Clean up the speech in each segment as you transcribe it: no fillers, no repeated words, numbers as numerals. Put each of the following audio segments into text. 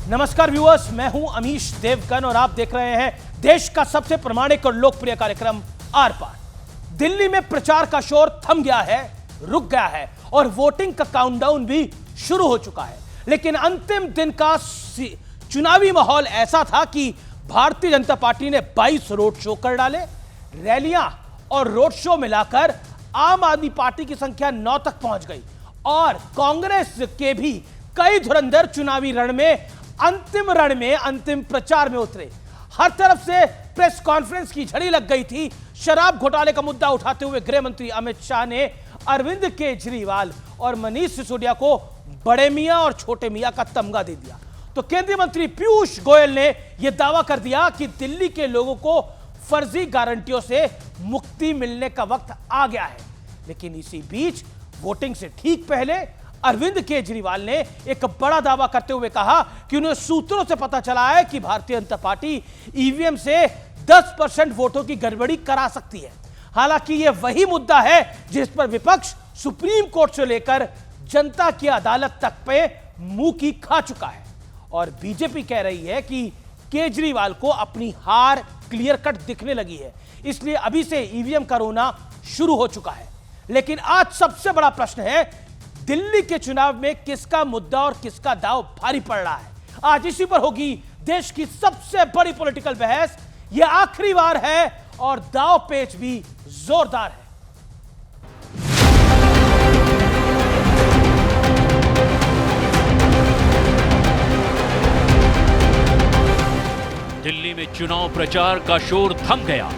नमस्कार व्यूअर्स, मैं हूं अमीश देवगन और आप देख रहे हैं देश का सबसे प्रामाणिक और लोकप्रिय कार्यक्रम आर पार। दिल्ली में प्रचार का शोर थम गया है, रुक गया है और वोटिंग का काउंटडाउन भी शुरू हो चुका है। लेकिन अंतिम दिन का चुनावी माहौल ऐसा था कि भारतीय जनता पार्टी ने 22 रोड शो कर डाले। रैलियां और रोड शो मिलाकर आम आदमी पार्टी की संख्या 9 तक पहुंच गई और कांग्रेस के भी कई धुरंधर चुनावी रण में अंतिम प्रचार में उतरे। हर तरफ से प्रेस कॉन्फ्रेंस की झड़ी लग गई थी। शराब घोटाले का मुद्दा उठाते हुए गृह मंत्री अमित शाह ने अरविंद केजरीवाल और मनीष सिसोदिया को बड़े मियां और छोटे मियां का तमगा दे दिया। तो केंद्रीय मंत्री पीयूष गोयल ने यह दावा कर दिया कि दिल्ली के लोगों को फर्जी गारंटियों से मुक्ति मिलने का वक्त आ गया है। लेकिन इसी बीच वोटिंग से ठीक पहले अरविंद केजरीवाल ने एक बड़ा दावा करते हुए कहा कि उन्हें सूत्रों से पता चला है कि भारतीय जनता पार्टी ईवीएम से 10% वोटों की गड़बड़ी करा सकती है। हालांकि यह वही मुद्दा है जिस पर विपक्ष सुप्रीम कोर्ट से लेकर जनता की अदालत तक पे मुंह की खा चुका है और बीजेपी कह रही है कि केजरीवाल को अपनी हार क्लियर कट दिखने लगी है, इसलिए अभी से ईवीएम का रोना शुरू हो चुका है। लेकिन आज सबसे बड़ा प्रश्न है, दिल्ली के चुनाव में किसका मुद्दा और किसका दांव भारी पड़ रहा है। आज इसी पर होगी देश की सबसे बड़ी पॉलिटिकल बहस। यह आखिरी बार है और दांव पेच भी जोरदार है। दिल्ली में चुनाव प्रचार का शोर थम गया,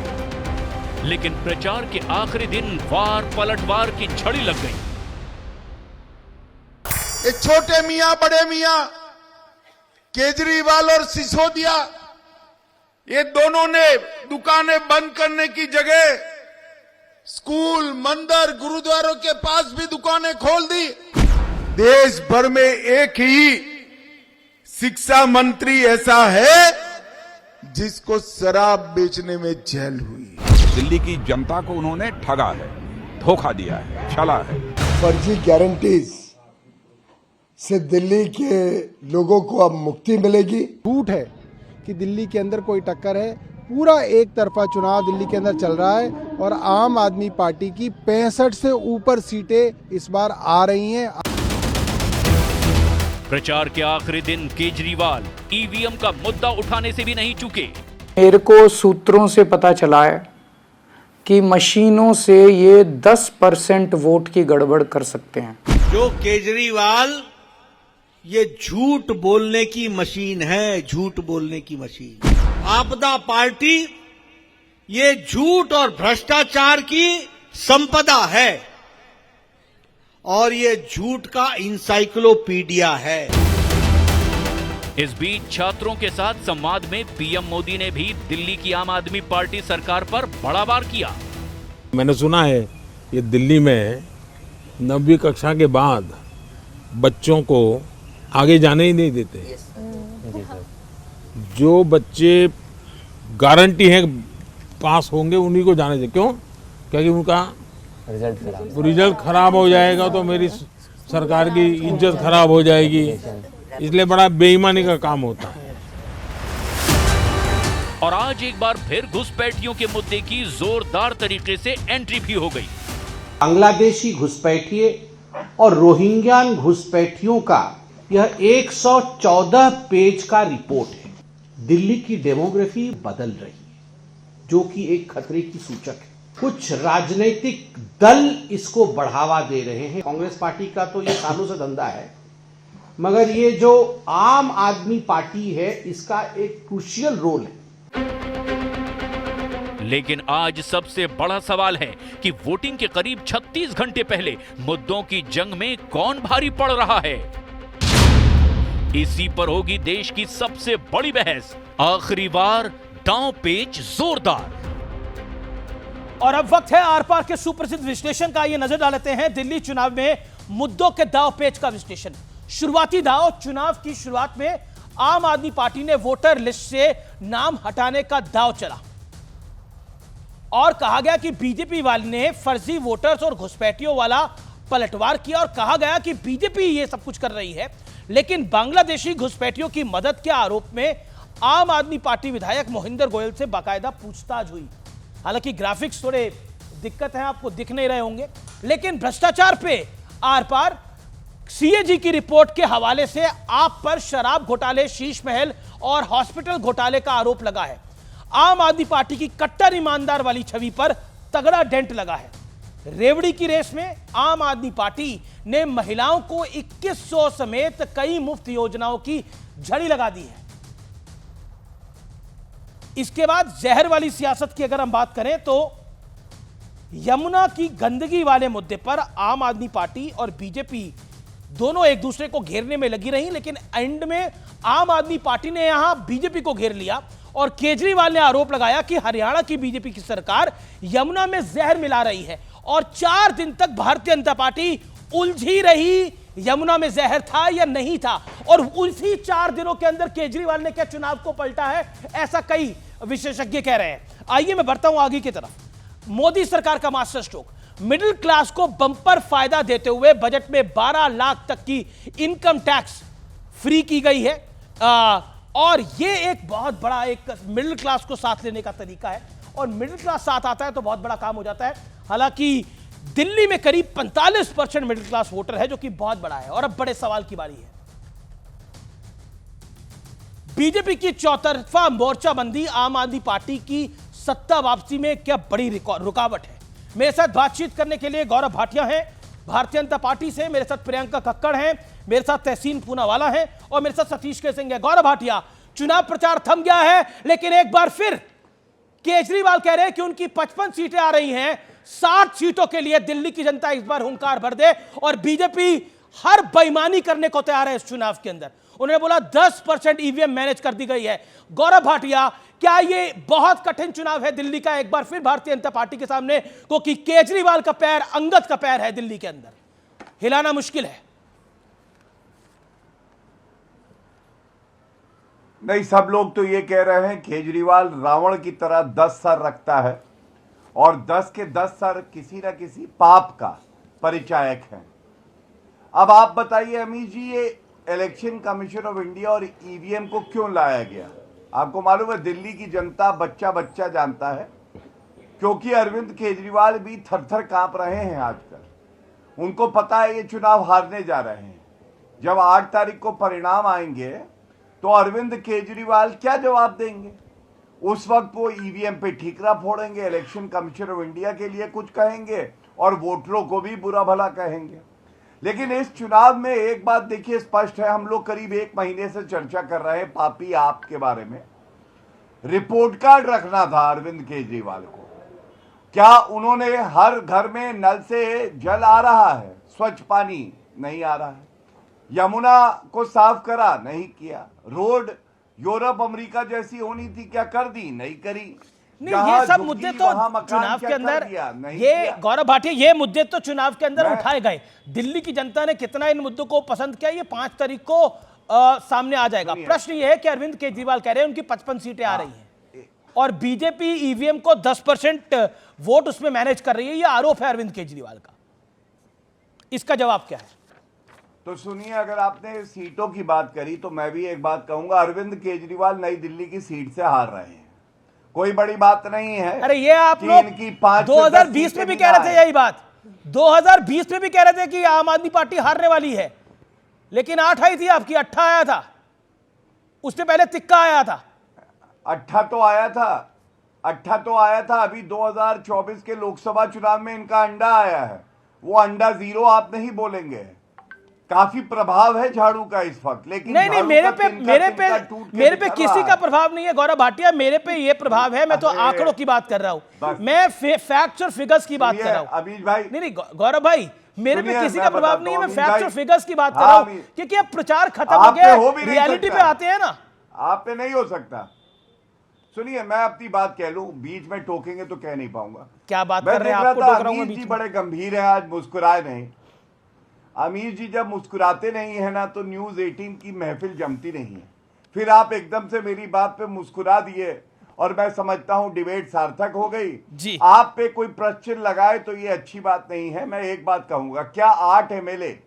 लेकिन प्रचार के आखिरी दिन वार पलटवार की झड़ी लग गई। ये छोटे मियां बड़े मियां केजरीवाल और सिसोदिया, ये दोनों ने दुकानें बंद करने की जगह स्कूल, मंदिर, गुरुद्वारों के पास भी दुकानें खोल दी। देश भर में एक ही शिक्षा मंत्री ऐसा है जिसको शराब बेचने में जेल हुई। दिल्ली की जनता को उन्होंने ठगा है, धोखा दिया है, छला है। फर्जी गारंटीज से दिल्ली के लोगों को अब मुक्ति मिलेगी। झूठ है कि दिल्ली के अंदर कोई टक्कर है। पूरा एक तरफा चुनाव दिल्ली के अंदर चल रहा है और आम आदमी पार्टी की 65 से ऊपर सीटें इस बार आ रही हैं। प्रचार के आखिरी दिन केजरीवाल ईवीएम का मुद्दा उठाने से भी नहीं चूके। मेरे को सूत्रों से पता चला है कि मशीनों से ये 10% वोट की गड़बड़ कर सकते हैं। जो केजरीवाल ये झूठ बोलने की मशीन है, झूठ बोलने की मशीन। आपदा पार्टी ये झूठ और भ्रष्टाचार की संपदा है और ये झूठ का इंसाइक्लोपीडिया है। इस बीच छात्रों के साथ संवाद में पीएम मोदी ने भी दिल्ली की आम आदमी पार्टी सरकार पर बड़ा वार किया। मैंने सुना है ये दिल्ली में 9वीं कक्षा के बाद बच्चों को आगे जाने ही नहीं देते। जो बच्चे गारंटी है पास होंगे उन्हीं को जाने दें। क्यों? क्योंकि उनका रिजल्ट खराब हो जाएगा तो मेरी सरकार की इज्जत खराब हो जाएगी, इसलिए बड़ा बेईमानी का काम होता है। और आज एक बार फिर घुसपैठियों के मुद्दे की जोरदार तरीके से एंट्री भी हो गई। बांग्लादेशी घुसपैठिए और रोहिंग्यान घुसपैठियों का यह 114 पेज का रिपोर्ट है। दिल्ली की डेमोग्राफी बदल रही है, जो कि एक खतरे की सूचक है। कुछ राजनीतिक दल इसको बढ़ावा दे रहे हैं। कांग्रेस पार्टी का तो ये सालों से धंधा है, मगर ये जो आम आदमी पार्टी है इसका एक क्रूशियल रोल है। लेकिन आज सबसे बड़ा सवाल है कि वोटिंग के करीब 36 घंटे पहले मुद्दों की जंग में कौन भारी पड़ रहा है। इसी पर होगी देश की सबसे बड़ी बहस। आखिरी बार दांव पेच जोरदार। और अब वक्त है आर पार के सुप्रसिद्ध विश्लेषण का। ये नजर डालते हैं दिल्ली चुनाव में मुद्दों के दांव पेच का विश्लेषण। शुरुआती दांव, चुनाव की शुरुआत में आम आदमी पार्टी ने वोटर लिस्ट से नाम हटाने का दांव चला और कहा गया कि बीजेपी वाले ने फर्जी वोटर्स और घुसपैठियों वाला पलटवार किया और कहा गया कि बीजेपी ये सब कुछ कर रही है। लेकिन बांग्लादेशी घुसपैठियों की मदद के आरोप में आम आदमी पार्टी विधायक मोहिंदर गोयल से बाकायदा पूछताछ हुई। हालांकि ग्राफिक्स थोड़े दिक्कत है, आपको दिख नहीं रहे होंगे, लेकिन भ्रष्टाचार पे आर पार सीएजी की रिपोर्ट के हवाले से आप पर शराब घोटाले, शीश महल और हॉस्पिटल घोटाले का आरोप लगा है। आम आदमी पार्टी की कट्टर ईमानदार वाली छवि पर तगड़ा डेंट लगा है। रेवड़ी की रेस में आम आदमी पार्टी ने महिलाओं को 2100 समेत कई मुफ्त योजनाओं की झड़ी लगा दी है। इसके बाद जहर वाली सियासत की अगर हम बात करें तो यमुना की गंदगी वाले मुद्दे पर आम आदमी पार्टी और बीजेपी दोनों एक दूसरे को घेरने में लगी रही, लेकिन एंड में आम आदमी पार्टी ने यहां बीजेपी को घेर लिया और केजरीवाल ने आरोप लगाया कि हरियाणा की बीजेपी की सरकार यमुना में जहर मिला रही है और 4 दिन तक भारतीय जनता पार्टी उलझी रही यमुना में जहर था या नहीं था। और उसी 4 दिनों के अंदर केजरीवाल ने क्या चुनाव को पलटा है, ऐसा कई विशेषज्ञ कह रहे हैं। आइए मैं बढ़ता हूं आगे की तरफ। मोदी सरकार का मास्टर स्ट्रोक, मिडिल क्लास को बंपर फायदा देते हुए बजट में 12 लाख तक की इनकम टैक्स फ्री की गई है। और यह एक बहुत बड़ा एक मिडिल क्लास को साथ लेने का तरीका है, और मिडिल क्लास साथ आता है तो बहुत बड़ा काम हो जाता है। हालांकि दिल्ली में करीब 45% मिडिल क्लास वोटर है, जो कि बहुत बड़ा है। और अब बड़े सवाल की बारी है। बीजेपी की चौतरफा मोर्चाबंदी आम आदमी पार्टी की सत्ता वापसी में क्या बड़ी रुकावट है? मेरे साथ बातचीत करने के लिए गौरव भाटिया हैं भारतीय जनता पार्टी से, मेरे साथ प्रियंका कक्कड़ हैं, मेरे साथ तहसीन पूनावाला हैं और मेरे साथ सतीश के सिंह है। गौरव भाटिया, चुनाव प्रचार थम गया है, लेकिन एक बार फिर केजरीवाल कह रहे हैं कि उनकी 55 सीटें आ रही हैं। 60 सीटों के लिए दिल्ली की जनता इस बार हुंकार भर दे, और बीजेपी हर बेईमानी करने को तैयार है इस चुनाव के अंदर। उन्होंने बोला 10% ईवीएम मैनेज कर दी गई है। गौरव भाटिया, क्या ये बहुत कठिन चुनाव है दिल्ली का एक बार फिर भारतीय जनता पार्टी के सामने, क्योंकि केजरीवाल का पैर अंगद का पैर है दिल्ली के अंदर, हिलाना मुश्किल है? नहीं, सब लोग तो ये कह रहे हैं केजरीवाल रावण की तरह 10 सर रखता है और 10 के 10 सर किसी ना किसी पाप का परिचायक है। अब आप बताइए अमीश जी, ये इलेक्शन कमीशन ऑफ इंडिया और ईवीएम को क्यों लाया गया? आपको मालूम है दिल्ली की जनता बच्चा बच्चा जानता है, क्योंकि अरविंद केजरीवाल भी थर-थर कांप रहे हैं आजकल। उनको पता है ये चुनाव हारने जा रहे हैं। जब 8 तारीख को परिणाम आएंगे तो अरविंद केजरीवाल क्या जवाब देंगे? उस वक्त वो ईवीएम पे ठीकरा फोड़ेंगे, इलेक्शन कमीशन ऑफ इंडिया के लिए कुछ कहेंगे और वोटरों को भी बुरा भला कहेंगे। लेकिन इस चुनाव में एक बात देखिए स्पष्ट है, हम लोग करीब 1 महीने से चर्चा कर रहे हैं पापी आप के बारे में। रिपोर्ट कार्ड रखना था अरविंद केजरीवाल को। क्या उन्होंने हर घर में नल से जल आ रहा है, स्वच्छ पानी नहीं आ रहा है? यमुना को साफ करा, नहीं किया। रोड यूरोप अमेरिका जैसी होनी थी, क्या कर दी? नहीं करी। नहीं, ये सब मुद्दे तो चुनाव के अंदर, ये गौरव भाटिया, ये मुद्दे तो चुनाव के अंदर उठाए गए। दिल्ली की जनता ने कितना इन मुद्दों को पसंद किया, ये 5 तारीख को सामने आ जाएगा। प्रश्न ये है कि अरविंद केजरीवाल कह रहे हैं उनकी 55 सीटें आ रही हैं और बीजेपी ईवीएम को 10% वोट उसमें मैनेज कर रही है, ये आरोप है अरविंद केजरीवाल का। इसका जवाब क्या है? तो सुनिए, अगर आपने सीटों की बात करी तो मैं भी एक बात कहूंगा, अरविंद केजरीवाल नई दिल्ली की सीट से हार रहे हैं, कोई बड़ी बात नहीं है। अरे ये आप लोग 2020 में भी कह रहे थे यही बात, 2020 में भी कह रहे थे कि आम आदमी पार्टी हारने वाली है, लेकिन 8 आई थी आपकी, 8 आया था, उससे पहले तिक्का आया था। 8 तो आया था, 8 तो आया था। अभी 2024 के लोकसभा चुनाव में इनका अंडा आया है, वो अंडा 0 आप नहीं बोलेंगे। काफी प्रभाव है झाड़ू का इस वक्त, लेकिन नहीं, मेरे पे किसी का प्रभाव नहीं है गौरव भाटिया, मेरे पे ये प्रभाव है। मैं तो आंकड़ों की बात कर रहा हूं, मैं फैक्ट्स और फिगर्स की बात कर रहा हूं। अभी भाई, नहीं गौरव भाई, मेरे पे किसी का प्रभाव नहीं है, मैं फैक्ट्स और फिगर्स की बात कर रहा हूं, क्योंकि अब प्रचार खत्म हो गया, रियलिटी पे आते हैं ना। आप पे नहीं हो सकता। सुनिए, मैं अपनी बात कह लूं, बीच में टोकेंगे तो कह नहीं पाऊंगा। क्या बात कर रहे हैं? आपको टोक रहा हूं बीच में। बड़े गंभीर है आज, मुस्कुराए नहीं। अमीर जी जब मुस्कुराते नहीं है ना तो न्यूज़ 18 की महफिल जमती नहीं है। फिर आप एकदम से मेरी बात पे मुस्कुरा दिए और मैं समझता हूं डिबेट सार्थक हो गई जी। आप पे कोई प्रश्न लगाए तो ये अच्छी बात नहीं है। मैं एक बात कहूंगा, क्या 8 एमएलए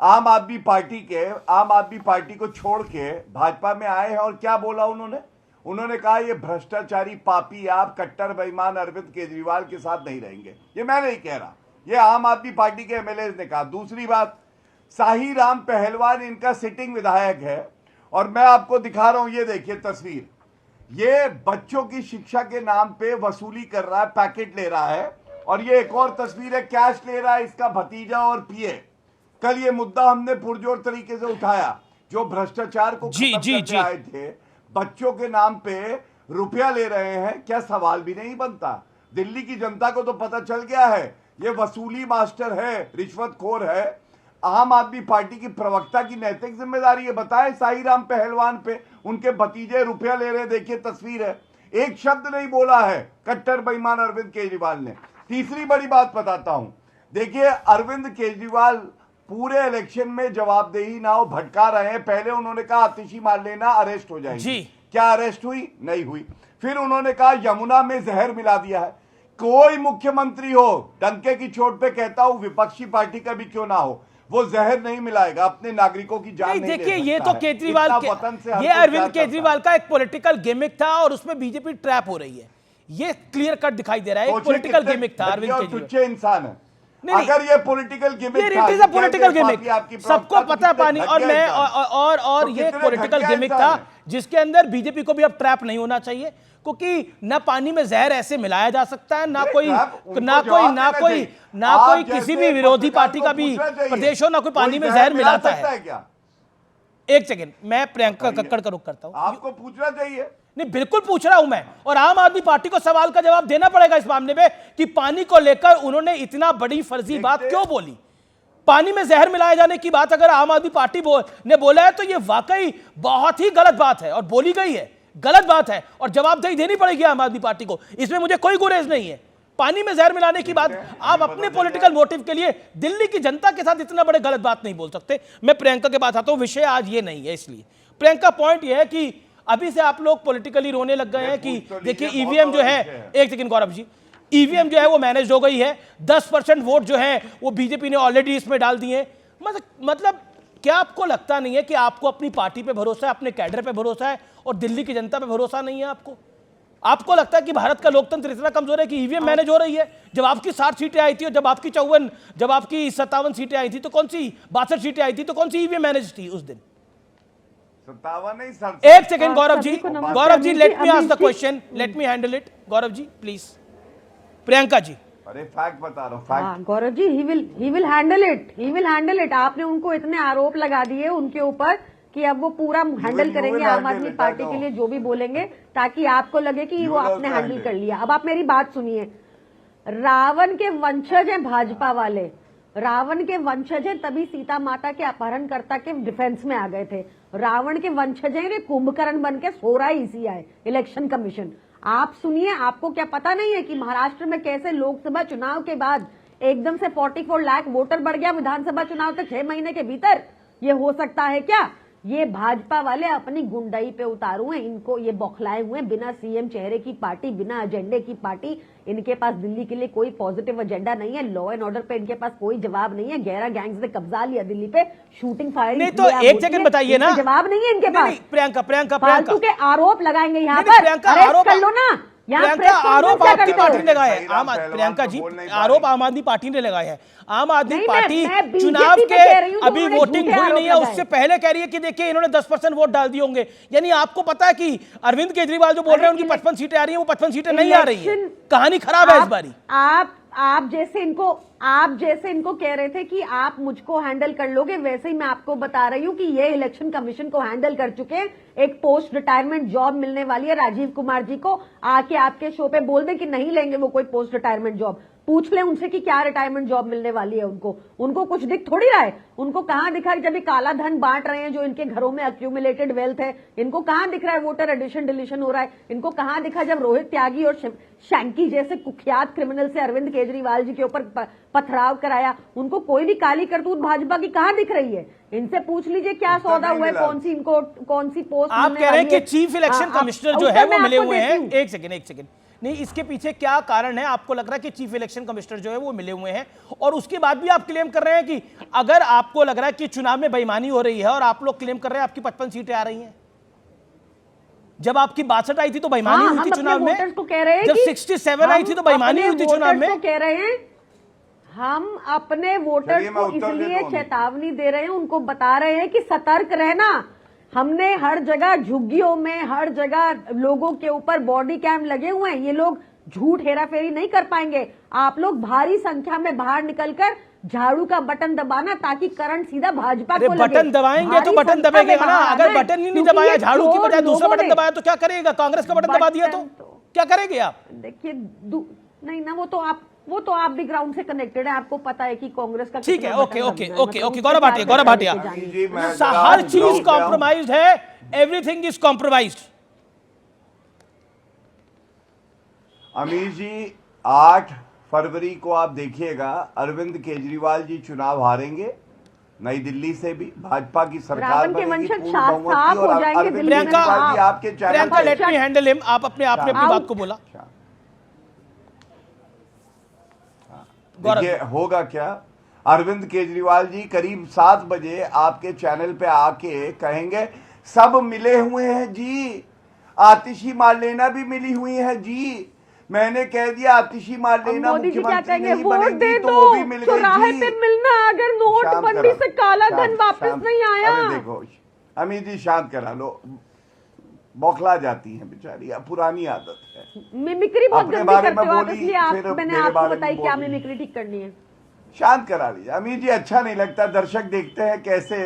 आम आदमी पार्टी को छोड़ के भाजपा में आए हैं? और क्या बोला उन्होंने कहा ये भ्रष्टाचारी पापी आप कट्टर बेईमान अरविंद केजरीवाल के साथ नहीं रहेंगे। ये मैं नहीं कह रहा, ये आम आदमी पार्टी के एमएलए ने कहा। दूसरी बात, शाही राम पहलवान इनका सिटिंग विधायक है और मैं आपको दिखा रहा हूं, ये देखिए तस्वीर, ये बच्चों की शिक्षा के नाम पे वसूली कर रहा है, पैकेट ले रहा है। और ये एक और तस्वीर है, कैश ले रहा है इसका भतीजा और पीए। कल ये मुद्दा हमने पुरजोर तरीके से उठाया, जो भ्रष्टाचार को खत्म करके आए थे, बच्चों के नाम पे रुपया ले रहे हैं, क्या सवाल भी नहीं बनता? दिल्ली की जनता को तो पता चल गया है ये वसूली मास्टर है, रिश्वतखोर है। आम आदमी पार्टी की प्रवक्ता की नैतिक जिम्मेदारी है, बताएं शाही राम पहलवान पे उनके भतीजे रुपया ले रहे, देखिए तस्वीर है। एक शब्द नहीं बोला है कट्टर बेईमान अरविंद केजरीवाल ने। तीसरी बड़ी बात बताता हूं, देखिए अरविंद केजरीवाल पूरे इलेक्शन में जवाबदेही ना हो भटका रहे हैं। पहले उन्होंने कहा आतिशी मार लेना, अरेस्ट हो जाएगी। क्या अरेस्ट हुई? नहीं हुई। फिर उन्होंने कहा यमुना में जहर मिला दिया है। कोई मुख्यमंत्री हो, डंके की चोट पे कहता हूं, विपक्षी पार्टी का भी क्यों ना हो, वो जहर नहीं मिलाएगा, अपने नागरिकों की जान नहीं ले सकता। देखिए ये तो केजरीवाल ये अरविंद केजरीवाल का एक पॉलिटिकल गिमिक था और उसमें बीजेपी ट्रैप हो रही है, ये क्लियर कट दिखाई दे रहा है। पॉलिटिकल गिमिक था अरविंद केजरीवाल। तुच्छे इंसान है। अगर ये पॉलिटिकल गिमिक था, ये पॉलिटिकल गिमिक सबको पता पानी और मैं और ये पॉलिटिकल गिमिक था जिसके अंदर बीजेपी को भी अब ट्रैप नहीं होना चाहिए, क्योंकि ना पानी में जहर ऐसे मिलाया जा सकता है, ना कोई किसी भी विरोधी पार्टी का भी प्रदेश हो, ना कोई पानी में जहर मिलाता है। एक सेकंड, मैं प्रियंका कक्कड़ का रुख करता हूं। आपको पूछना चाहिए। नहीं, बिल्कुल पूछ रहा हूं मैं, और आम आदमी पार्टी को सवाल का जवाब देना पड़ेगा इस मामले में कि पानी को लेकर उन्होंने इतना बड़ी फर्जी बात क्यों बोली। पानी में जहर मिलाए जाने की बात अगर आम आदमी पार्टी ने बोला है तो यह वाकई बहुत ही गलत बात है और बोली गई है, गलत बात है और जवाबदेही देनी पड़ेगी आम आदमी पार्टी को, इसमें मुझे कोई गुरेज नहीं है। पानी में जहर मिलाने की बात आप अपने पॉलिटिकल मोटिव के लिए दिल्ली की जनता के साथ इतना बड़े गलत बात नहीं बोल सकते। मैं प्रियंका के बात आता हूं, विषय आज ये नहीं है, इसलिए प्रियंका पॉइंट ये है कि अभी से आप लोग पॉलिटिकली रोने लग गए हैं कि देखिए ईवीएम जो है, एक सेकंड गौरव जी, ईवीएम जो है वो मैनेज हो गई है, 10% वोट जो है वो बीजेपी ने ऑलरेडी इसमें डाल दिए। मतलब क्या आपको लगता नहीं है कि आपको अपनी पार्टी पे भरोसा है, अपने कैडर पे भरोसा है और दिल्ली की जनता पे भरोसा नहीं है? आपको लगता है कि भारत का लोकतंत्र इतना कमजोर है कि ईवीएम मैनेज हो रही है? जब आपकी 60 सीटें आई थी और जब आपकी 57 सीटें आई थी तो कौन सी 62 सीटें आई थी तो कौन सी ईवीएम मैनेज थी उस दिन? 57 नहीं सर। एक second Gaurav ji, let me ask the question, let me handle it. Gaurav ji please. Priyanka ji, अरे फैक्ट बता रहा हूँ, fact. Gaurav ji, he will handle it. आपने उनको इतने आरोप लगा दिए उनके ऊपर कि अब वो पूरा हैंडल करेंगे आम आदमी पार्टी के लिए जो भी बोलेंगे, ताकि आपको लगे कि वो आपने हैंडल कर लिया। अब आप मेरी बात सुनिए, रावण के वंशज हैं भाजपा वाले, रावण के वंशज हैं, तभी सीता माता के अपहरणकर्ता के डिफेंस में आ गए थे। रावण के वंशज हैं, ये कुंभकर्ण बन के सो रहा है ईसीआई इलेक्शन कमीशन। आप सुनिए, आपको क्या पता नहीं है कि महाराष्ट्र में कैसे लोकसभा चुनाव के बाद एकदम से 44 लाख वोटर बढ़ गया विधानसभा चुनाव तक 6 महीने के भीतर? ये हो सकता है क्या? ये भाजपा वाले अपनी गुंडाई पे उतारू हैं, इनको ये बौखलाए हुए हैं। बिना सीएम चेहरे की पार्टी, बिना एजेंडे की पार्टी, इनके पास दिल्ली के लिए कोई पॉजिटिव एजेंडा नहीं है। लॉ एंड ऑर्डर पे इनके पास कोई जवाब नहीं है। 11 गैंग्स ने कब्जा लिया दिल्ली पे, शूटिंग फायरिंग नहीं तो एक सेकंड बताइए ना, जवाब नहीं है इनके पास। प्रियंका फालतू के आरोप लगाएंगे यहाँ पर, अरेस्ट कर लो ना। आरोप आपकी पार्टी ने लगाए, प्रियंका जी आरोप आम आदमी पार्टी ने लगाए हैं। आम आदमी पार्टी चुनाव के अभी वोटिंग हुई नहीं है, उससे पहले कह रही है कि देखिए इन्होंने 10% वोट डाल दिए होंगे। यानी आपको पता है कि अरविंद केजरीवाल जो बोल रहे हैं उनकी 55 सीटें आ रही है, वो 55 सीटें नहीं आ रही है। कहानी खराब है इस बारी। आप जैसे इनको कह रहे थे कि आप मुझको हैंडल कर लोगे, वैसे ही मैं आपको बता रही हूँ कि ये इलेक्शन कमीशन को हैंडल कर चुके हैं। एक पोस्ट रिटायरमेंट जॉब मिलने वाली है राजीव कुमार जी को, आके आपके शो पे बोल दें कि नहीं लेंगे वो कोई पोस्ट रिटायरमेंट जॉब। पूछ ले उनसे कि क्या रिटायरमेंट जॉब मिलने वाली है उनको कुछ दिख थोड़ी रहा है। उनको कहां दिखा जब ये काला धन बांट रहे हैं जो इनके घरों में अक्यूमुलेटेड वेल्थ है, इनको कहां दिख रहा है वोटर एडिशन डिलीशन हो रहा है, इनको कहां दिखा जब रोहित त्यागी और शैंकी जैसे कुख्यात क्रिमिनल से अरविंद केजरीवाल जी के ऊपर पथराव कराया, उनको कोई भी काली करतूत भाजपा की कहां दिख रही है। इनसे पूछ लीजिए क्या सौदा हुआ है, कौन सी पोस्ट। आप कह रहे हैं कि चीफ इलेक्शन कमिश्नर जो है वो मिले हुए हैं। एक सेकेंड नहीं, इसके पीछे क्या कारण है? आपको लग रहा है कि चीफ इलेक्शन कमिश्नर जो है वो मिले हुए हैं और उसके बाद भी आप क्लेम कर रहे हैं कि अगर आपको लग रहा है कि चुनाव में बेईमानी हो रही है और आप लोग क्लेम कर रहे हैं आपकी 55 सीटें आ रही हैं, जब आपकी 62 आई थी तो बेईमानी हुई थी चुनाव में, जब 67 आई थी तो बेईमानी हुई थी चुनाव में। कह रहे हैं हम अपने वोटर्स को इसलिए चेतावनी दे रहे हैं, उनको बता रहे हैं कि सतर्क रहना। हमने हर जगह झुग्गियों में हर जगह लोगों के ऊपर बॉडी कैम लगे हुए हैं, ये लोग झूठ हेराफेरी नहीं कर पाएंगे। आप लोग भारी संख्या में बाहर निकलकर झाड़ू का बटन दबाना ताकि करंट सीधा भाजपा को लगे। बटन दबाएंगे तो बटन दबेगा ना, अगर बटन ही नहीं दबाया, झाड़ू की बजाय दूसरा बटन दबाया तो क्या करेगा? कांग्रेस का बटन दबा दिया तो क्या करेंगे आप? देखिए नहीं ना, वो तो आप भी ग्राउंड से कनेक्टेड है, आपको पता है कि कांग्रेस का। ठीक है, ओके गौरव भाटिया हर चीज कॉम्प्रोमाइज्ड है, एवरीथिंग इज कॉम्प्रोमाइज्ड। अमीर जी 8 फरवरी को आप देखिएगा अरविंद केजरीवाल जी चुनाव हारेंगे, नई दिल्ली से भी भाजपा की सरकार बनेगी, पूर्ण बहुमत हो जाएंगे। Priyanka late me handle him. आप अपनी बात को बोला। देखिए होगा क्या, अरविंद केजरीवाल जी करीब 7 बजे आपके चैनल पे आके कहेंगे सब मिले हुए हैं जी, आतिशी मार्लेना भी मिली हुई है जी। मैंने कह दिया आतिशी मार्लेना मुख्यमंत्री नहीं बनेगी तो वो भी मिल गई जी। पे मिलना अगर नोटबंदी से काला धन वापस नहीं आया। अरे देखो अमित जी शांत करा लो, बौखला जाती हैं बेचारी, पुरानी आदत है। मिमिक्री बहुत जल्दी करते हो आप, इसलिए मैंने आपको बताई क्या मिमिक्री ठीक करनी है। शांत करा लीजिए अमित जी, अच्छा नहीं लगता। दर्शक देखते हैं कैसे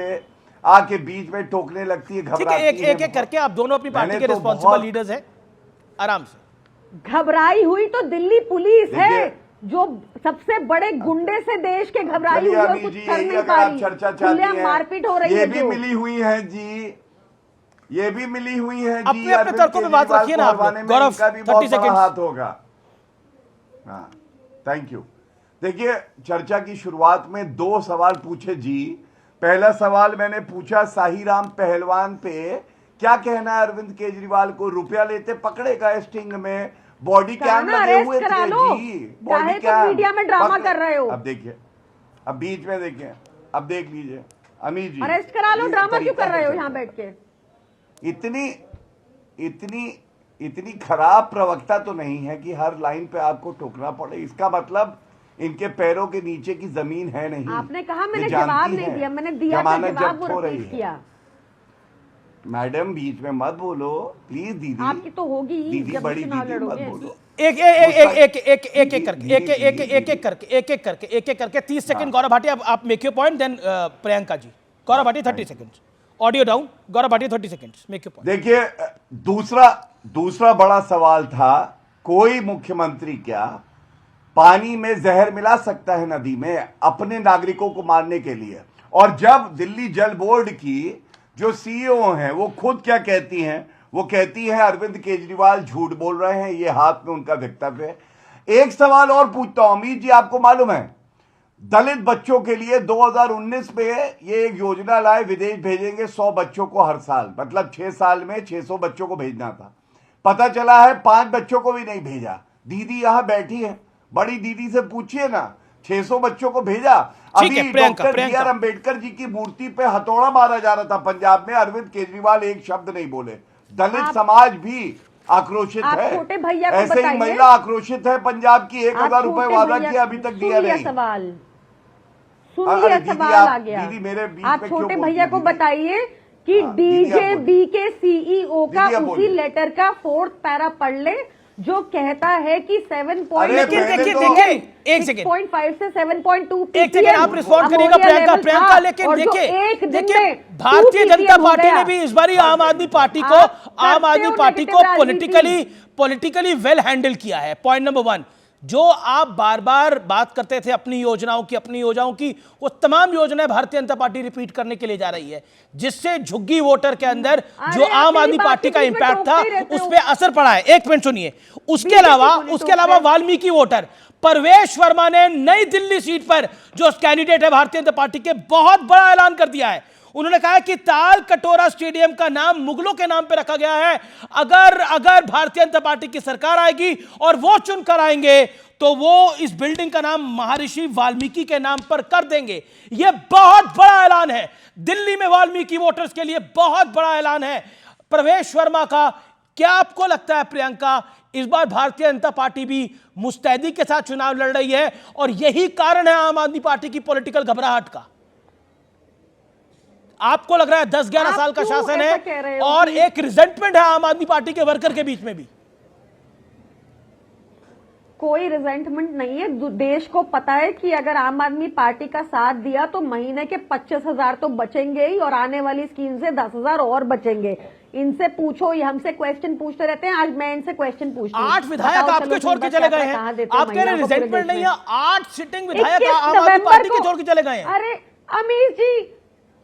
आके बीच में टोकने लगती है, घबराती है। एक करके आप दोनों अपनी पार्टी के रिस्पॉन्सिबल लीडर्स हैं, आराम से। घबराई हुई तो दिल्ली पुलिस है, जो सबसे बड़े गुंडे से देश के घबराई हुई और कुछ कर नहीं पा रही, चर्चा चाहती है, मारपीट हो रही है। ये भी मिली हुई है जी, ये भी मिली हुई है जी। अपने तर्कों में बात रखिए ना गौरव, का भी बहुत बड़ा हाथ होगा। हाँ थैंक यू। देखिए चर्चा की शुरुआत में 2 सवाल पूछे जी। पहला सवाल मैंने पूछा साहीराम पहलवान पे, क्या कहना है अरविंद केजरीवाल को, रुपया लेते पकड़े गए स्टिंग में, बॉडी कैम लगे हुए थे जी, बॉडी कैम। मीडिया में ड्रामा कर रहे हो। अब देखिए, अब बीच में देखिए, अब देख लीजिए अमीर जी, अरेस्ट करा लो, ड्रामा क्यों कर रहे हो यहाँ बैठ के? इतनी खराब प्रवक्ता तो नहीं है कि हर लाइन पे आपको टोकना पड़े। इसका मतलब इनके पैरों के नीचे की जमीन है नहीं। आपने कहा मैंने जवाब नहीं दिया, मैंने दिया था जवाब, वो रिपीट किया। मैडम बीच में मत बोलो प्लीज दीदी, आपकी तो होगी दीदी, बड़ी दीदी मत बोलो। एक करके 30 सेकंड। गौरव भाटिया आप make your point, then Priyanka ji. Gaurav Bhatia 30 seconds, audio down. Gaurav Bhatia 30 seconds, make your point. देखिए दूसरा बड़ा सवाल था, कोई मुख्यमंत्री क्या पानी में जहर मिला सकता है नदी में अपने नागरिकों को मारने के लिए? और जब दिल्ली जल बोर्ड की जो सीईओ हैं वो खुद क्या कहती हैं, वो कहती है अरविंद केजरीवाल झूठ बोल रहे हैं, ये हाथ में उनका वक्तव्य है। एक सवाल और पूछता हूं अमित जी, आपको मालूम है दलित बच्चों के लिए 2019 में ये एक योजना लाए, विदेश भेजेंगे 100 बच्चों को हर साल, मतलब 6 साल में 600 बच्चों को भेजना था। पता चला है 5 बच्चों को भी नहीं भेजा। दीदी यहां बैठी है, बड़ी दीदी से पूछिए ना, 600 बच्चों को भेजा। अभी डॉक्टर बी.आर. अम्बेडकर जी की मूर्ति पे हथौड़ा मारा जा रहा था पंजाब में, अरविंद केजरीवाल एक शब्द नहीं बोले। दलित समाज भी आक्रोशित है, ऐसे ही महिला आक्रोशित है पंजाब की। 1000 रुपए वादा किया, अभी तक दिया नहीं। सवाल सुन लिया, सवाल आ गया। दीदी मेरे बीच आप छोटे भैया को बताइए कि डीजेबी के सीईओ का उसी लेटर का 4th पैरा पढ़ ले, जो कहता है कि 7.5 एक सेकंड 6.5 से 7.2 एक सेकंड आप रिस्पॉन्ड करिएगा प्रियंका। लेकिन देखिए भारतीय जनता पार्टी ने भी इस बार आम आदमी पार्टी को पॉलिटिकली वेल हैंडल किया है। Point number 1। जो आप बार बार बात करते थे अपनी योजनाओं की, वो तमाम योजनाएं भारतीय जनता पार्टी रिपीट करने के लिए जा रही है, जिससे झुग्गी वोटर के अंदर जो आम आदमी पार्टी का इंपैक्ट था उस पर असर पड़ा है। एक मिनट सुनिए। उसके अलावा वाल्मीकि वोटर, परवेश वर्मा ने नई दिल्ली सीट पर जो कैंडिडेट है भारतीय जनता पार्टी के, बहुत बड़ा ऐलान कर दिया है। उन्होंने कहा कि ताल कटोरा स्टेडियम का नाम मुगलों के नाम पर रखा गया है। अगर भारतीय जनता पार्टी की सरकार आएगी और वो चुनकर आएंगे तो वो इस बिल्डिंग का नाम महर्षि वाल्मीकि के नाम पर कर देंगे। यह बहुत बड़ा ऐलान है, दिल्ली में वाल्मीकि वोटर्स के लिए बहुत बड़ा ऐलान है प्रवेश वर्मा का। क्या आपको लगता है प्रियंका, इस बार भारतीय जनता पार्टी भी मुस्तैदी के साथ चुनाव लड़ रही है और यही कारण है आम आदमी पार्टी की पॉलिटिकल घबराहट का? आपको लग रहा है 10-11 साल का शासन है और एक रिजेंटमेंट है आम आदमी पार्टी के वर्कर के बीच में भी? कोई रिजेंटमेंट नहीं है। देश को पता है कि अगर आम आदमी पार्टी का साथ दिया तो महीने के 25,000 तो बचेंगे ही, और आने वाली स्कीम से 10,000 और बचेंगे। इनसे पूछो, ये हमसे क्वेश्चन पूछते रहते हैं, आज मैं इनसे क्वेश्चन पूछती हूँ। 8 विधायक आपके छोड़ के चले गए हैं, आप कह रहे रिजेंटमेंट नहीं है। 8 सिटिंग विधायक आम आदमी पार्टी के छोड़ के चले गए हैं। अरे अमीर जी,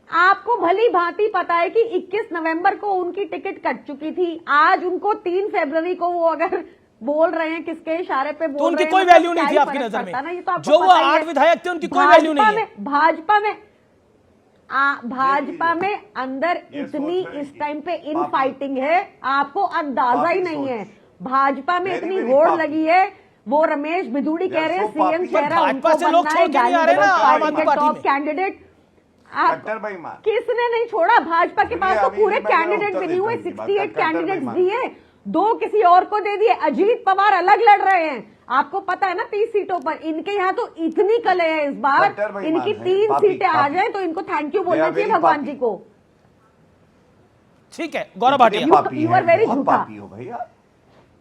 आपको भली भांति पता है कि 21 नवंबर को उनकी टिकट कट चुकी थी। आज उनको 3 फरवरी को वो अगर बोल रहे हैं किसके इशारे पे बोल तो उनकी रहे कोई हैं, वैल्यू नहीं थी आपकी नजर में? जो वो 8 विधायक थे उनकी कोई वैल्यू नहीं है। भाजपा में अंदर इतनी इस टाइम पे इन फाइटिंग है, आपको अंदाजा ही नहीं है। भाजपा में इतनी होड़ लगी है। वो रमेश बिधूड़ी कह रहे हैं सीएम चेहरा उनको बनना है, टॉप कैंडिडेट। किसने नहीं छोड़ा? भाजपा के पास तो पूरे कैंडिडेट भी नहीं हुए, 68 कैंडिडेट दिए, 2 किसी और को दे दिए। अजीत पवार अलग लड़ रहे हैं, आपको पता है ना 30 सीटों पर। इनके यहाँ तो इतनी कले है इस बार, इनकी 3 सीटें आ जाए तो इनको थैंक यू बोलना चाहिए भगवान जी को। ठीक है Gaurav Bhatia, you are very झूठा भैया।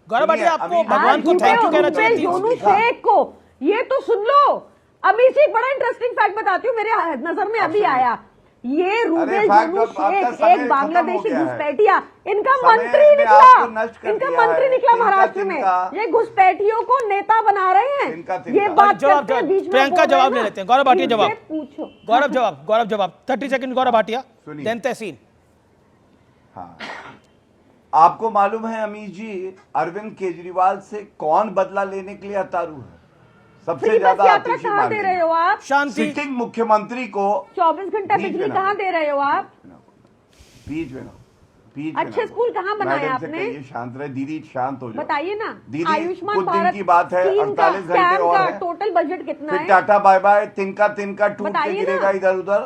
गौरव भाटिया, आपको भगवान को थैंक यू कहना चाहिए। योनू शेख को ये तो सुन लो। अभी से एक बड़ा इंटरेस्टिंग फैक्ट बताती हूँ, मेरे नजर में अभी आया। ये रूबेल योनू शेख एक बांग्लादेशी घुसपैठिया, इनका मंत्री निकला महाराष्ट्र में। ये घुसपैठियों को नेता बना रहे हैं। ये बात करते हैं बीच में। प्रियंका जवाब ले लेते हैं। गौरव भाटिया जवाब पूछो। गौरव जवाब 30 सेकंड गौरव भाटिया, देन तहसीन। हाँ, आपको मालूम है अमीर जी, अरविंद केजरीवाल से कौन बदला लेने के लिए उतारू है? सबसे ज्यादा कहाँ दे रहे हो आप? शांति। सिटिंग मुख्यमंत्री को 24 घंटा बिजली कहाँ दे रहे हो आप? बीच में अच्छे स्कूल कहाँ बनाए आपने? शांत रहे दीदी, शांत हो जाओ। बताइए ना। दीदी, आयुष्मान कुछ दिन की बात है, 48 घंटे और है। टोटल बजट कितना है? टाटा बाय बाय, तिनका टूट के गिरेगा इधर उधर।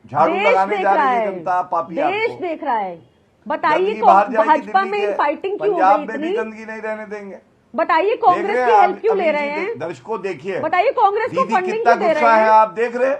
झाड़ू लगाने जा रही है जनता, पापी देश देख रहा है। बताइए भाजपा में फाइटिंग क्यों हो गई इतनी? गंदगी नहीं रहने देंगे। बताइए कांग्रेस की हेल्प क्यों ले रहे हैं? दर्शकों देखिए, बताइए कांग्रेस को फंडिंग क्यों दे रहे हैं? आप देख रहे?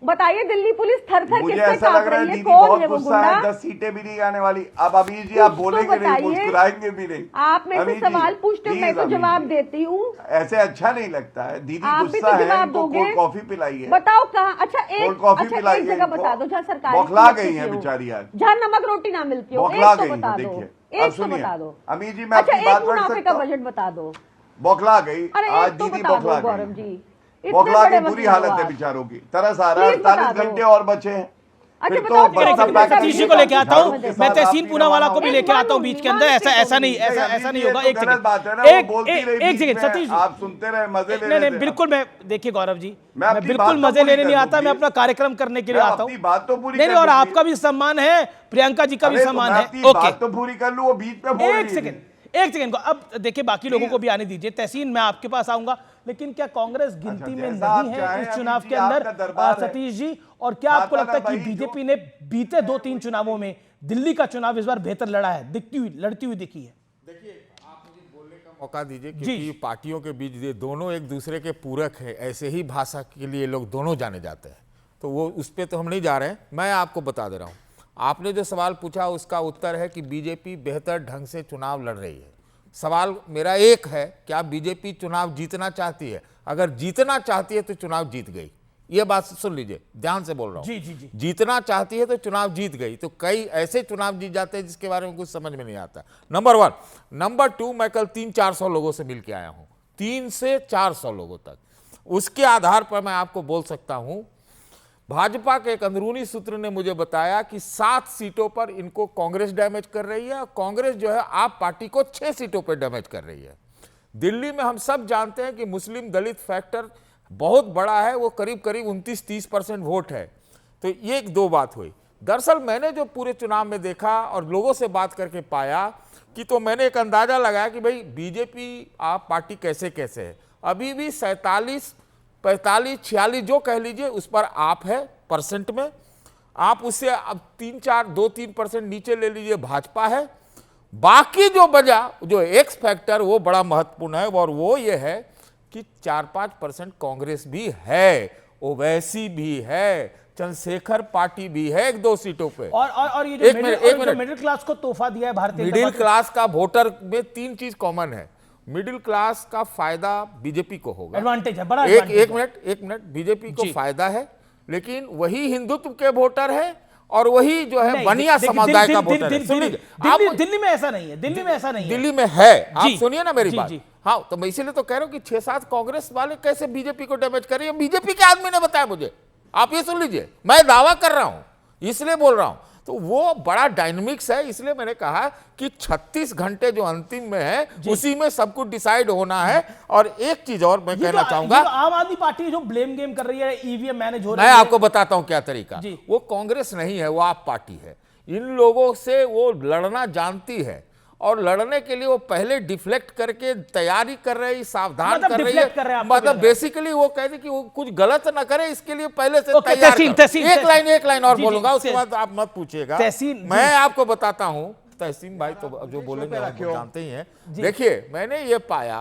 बताइए दिल्ली पुलिस थर-थर मुझे किससे ऐसा लग कांप रहा है रही है? दीदी कौन बहुत है वो गुस्सा है, गुंडा? 10 सीटें भी नहीं आने वाली। अब अमीर जी आप बोलेंगे नहीं, मुस्कुराएंगे भी नहीं। आप में से सवाल पूछते हो, मैं तो जवाब देती हूँ। ऐसे अच्छा नहीं लगता है। दीदी गुस्सा है, इनको कोल्ड कॉफी पिलाइए। बताओ कहाँ? अच्छा कोल्ड कॉफी पिलाइए, एक जगह बता दो जहाँ सरकार बौखला गई है बेचारी आज, जहाँ नमक रोटी ना मिलती हो। बौखला गई बता दो, एक तो बता दो अमीर जी। मैं अपनी बात कर सकता का बजट बता दो। बौखला गई आज दीदी, बौखला गौरव जी, बौखला की बुरी हालत है बेचारों की। तरस आ रहा है, 48 घंटे और बचे हैं। सतीश जी को लेके आता हूँ मैं, तहसीन पूनावाला को भी लेके आता हूँ बीच के अंदर। ऐसा नहीं होगा। एक सेकंड सतीश जी, आप सुनते रहे, मजे ले नहीं बिल्कुल। मैं देखिए गौरव जी, मैं बिल्कुल मजे लेने नहीं आता, मैं अपना कार्यक्रम करने के लिए आता हूँ। बात तो पूरी नहीं, और आपका भी सम्मान है, प्रियंका जी का भी सम्मान है। ओके, तो पूरी कर लूं, वो बीच में बोल। एक सेकंड को अब देखिए, बाकी लोगों को भी आने दीजिए। तहसीन, मैं आपके पास आऊंगा, लेकिन क्या कांग्रेस गिनती में नहीं है इस चुनाव के अंदर सतीश जी? और क्या आपको लगता है कि बीजेपी ने बीते 2-3 चुनावों में दिल्ली का चुनाव इस बार बेहतर लड़ा है, लड़ती हुई दिखी है? देखिए, आप मुझे बोलने का मौका दीजिए, क्योंकि पार्टियों के बीच दोनों एक दूसरे के पूरक है। ऐसे ही भाषा के लिए लोग दोनों जाने जाते हैं, तो वो उस पर तो हम नहीं जा रहे हैं। मैं आपको बता दे रहा हूँ, आपने जो सवाल पूछा उसका उत्तर है कि बीजेपी बेहतर ढंग से चुनाव लड़ रही है। सवाल मेरा एक है, क्या बीजेपी चुनाव जीतना चाहती है? अगर जीतना चाहती है तो चुनाव जीत गई। ये बात सुन लीजिए, ध्यान से बोल रहा हूँ। जी। जीतना चाहती है तो चुनाव जीत गई। तो कई ऐसे चुनाव जीत जाते हैं जिसके बारे में कुछ समझ में नहीं आता। नंबर 1। नंबर 2, मैं कल 300-400 लोगों से मिल के आया हूँ। 300 से 400 लोगों तक। उसके आधार पर मैं आपको बोल सकता हूं, भाजपा के एक अंदरूनी सूत्र ने मुझे बताया कि 7 सीटों पर इनको कांग्रेस डैमेज कर रही है, कांग्रेस जो है आप पार्टी को 6 सीटों पर डैमेज कर रही है। दिल्ली में हम सब जानते हैं कि मुस्लिम दलित फैक्टर बहुत बड़ा है, वो करीब करीब 29-30% वोट है। तो ये एक दो बात हुई। दरअसल मैंने जो पूरे चुनाव में देखा और लोगों से बात करके पाया कि, तो मैंने एक अंदाजा लगाया कि भाई बीजेपी आप पार्टी कैसे कैसे है। अभी भी 47, 45, 46 जो कह लीजिए उस पर आप है परसेंट में, आप उससे अब 2-3% नीचे ले लीजिए भाजपा है। बाकी जो बचा, जो एक्स फैक्टर, वो बड़ा महत्वपूर्ण है और वो ये है कि 4-5% कांग्रेस भी है, ओवैसी भी है, चंद्रशेखर पार्टी भी है 1-2 सीटों पे। और ये जो मिडिल क्लास को तोहफा दिया है भारतीय मिडिल क्लास का वोटर में 3 चीज कॉमन है। मिडिल क्लास का फायदा बीजेपी को होगा, एडवांटेज है, बड़ा एक मिनट बीजेपी को फायदा है, लेकिन वही हिंदुत्व के वोटर है और वही जो है बनिया समुदाय का वोटर है। दिल्ली में ऐसा नहीं है, दिल्ली में ऐसा नहीं है, दिल्ली में है। आप सुनिए ना मेरी बात। हाँ, तो मैं इसीलिए तो कह रहा हूं कि 6-7 कांग्रेस वाले कैसे बीजेपी को डैमेज कर रही है, बीजेपी के आदमी ने बताया मुझे। आप ये सुन लीजिए, मैं दावा कर रहा हूं इसलिए बोल रहा हूं। तो वो बड़ा डायनामिक्स है, इसलिए मैंने कहा कि 36 घंटे जो अंतिम में है उसी में सब कुछ डिसाइड होना है। और एक चीज और मैं कहना चाहूंगा, आम आदमी पार्टी जो ब्लेम गेम कर रही है, ईवीएम मैनेज हो रही है, मैं आपको बताता हूं क्या तरीका। वो कांग्रेस नहीं है, वो आप पार्टी है। इन लोगों से वो लड़ना जानती है और लड़ने के लिए वो पहले डिफ्लेक्ट करके तैयारी कर रही है, सावधान मतलब कर रही है। मतलब बेसिकली वो कहते कि वो कुछ गलत ना करे, इसके लिए पहले से तैयार एक लाइन और बोलूंगा, उसके बाद आप मत पूछिएगा। मैं आपको बताता हूं, तहसीन भाई तो जो बोलेंगे आप जानते ही हैं। देखिए, मैंने ये पाया,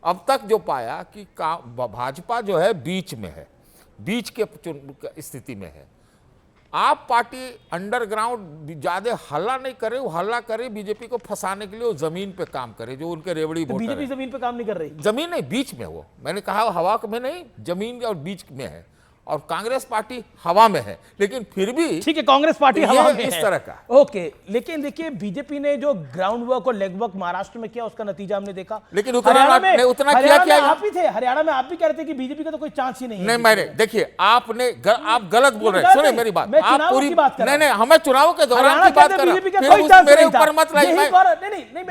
अब तक जो पाया कि भाजपा जो है बीच में है, बीच के स्थिति में है। आप पार्टी अंडरग्राउंड ज्यादा हल्ला नहीं करे, वो हल्ला करे बीजेपी को फंसाने के लिए, वो जमीन पे काम करे, जो उनके रेवड़ी वोटर बीजेपी जमीन पे काम नहीं कर रही, जमीन नहीं बीच में, वो मैंने कहा हवा में नहीं, जमीन और बीच में है। और कांग्रेस पार्टी हवा में है, लेकिन फिर भी ठीक है, कांग्रेस पार्टी हवा में इस तरह का। ओके, लेकिन देखिए बीजेपी ने जो ग्राउंड वर्क और लेग वर्क महाराष्ट्र में किया, उसका नतीजा हमने देखा। लेकिन उतना किया आप ही थे, हरियाणा में आप भी कह रहे थे कि बीजेपी का तो कोई चांस ही नहीं है। नहीं, मैंने देखिए, आप गलत बोल रहे हैं। सुनिए मेरी बात, आप पूरी नहीं, हमें चुनाव के दौरान की बात कर रहा हूं, मेरे ऊपर मत लाइए।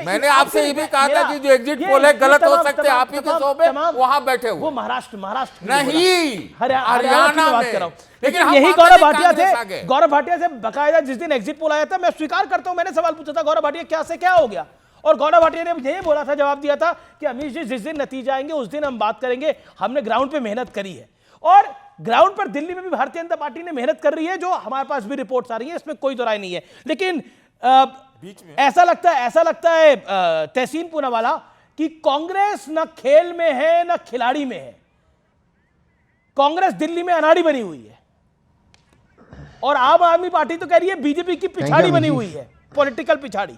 मैंने आपसे ये भी कहा था कि जो एग्जिट पोल है गलत हो सकते हैं, आप ही के शोबे वहां बैठे हुए। वो महाराष्ट्र नहीं, हरियाणा की बात कर रहा हूं। लेकिन यही गौरव भाटिया थे, गौरव भाटिया से बकायदा जिस दिन एग्जिट पोल आया था, मैं स्वीकार करता हूं, मैंने सवाल पूछा था गौरव भाटिया क्या से क्या हो गया, और गौरव भाटिया ने यही बोला था, जवाब दिया था कि अमीश जी जिस दिन नतीजा आएंगे उस दिन हम बात करेंगे, हमने ग्राउंड पे मेहनत करी है। और ग्राउंड पर दिल्ली में भी भारतीय जनता पार्टी ने मेहनत कर रही है, जो हमारे पास भी रिपोर्ट्स आ रही है, इसमें कोई दो राय नहीं है। लेकिन ऐसा लगता है तहसीन पूनावाला कि कांग्रेस न खेल में है न खिलाड़ी में है। कांग्रेस दिल्ली में अनाड़ी बनी हुई है और आम आदमी पार्टी तो कह रही है बीजेपी की पिछाड़ी बनी हुई है, पॉलिटिकल पिछाड़ी।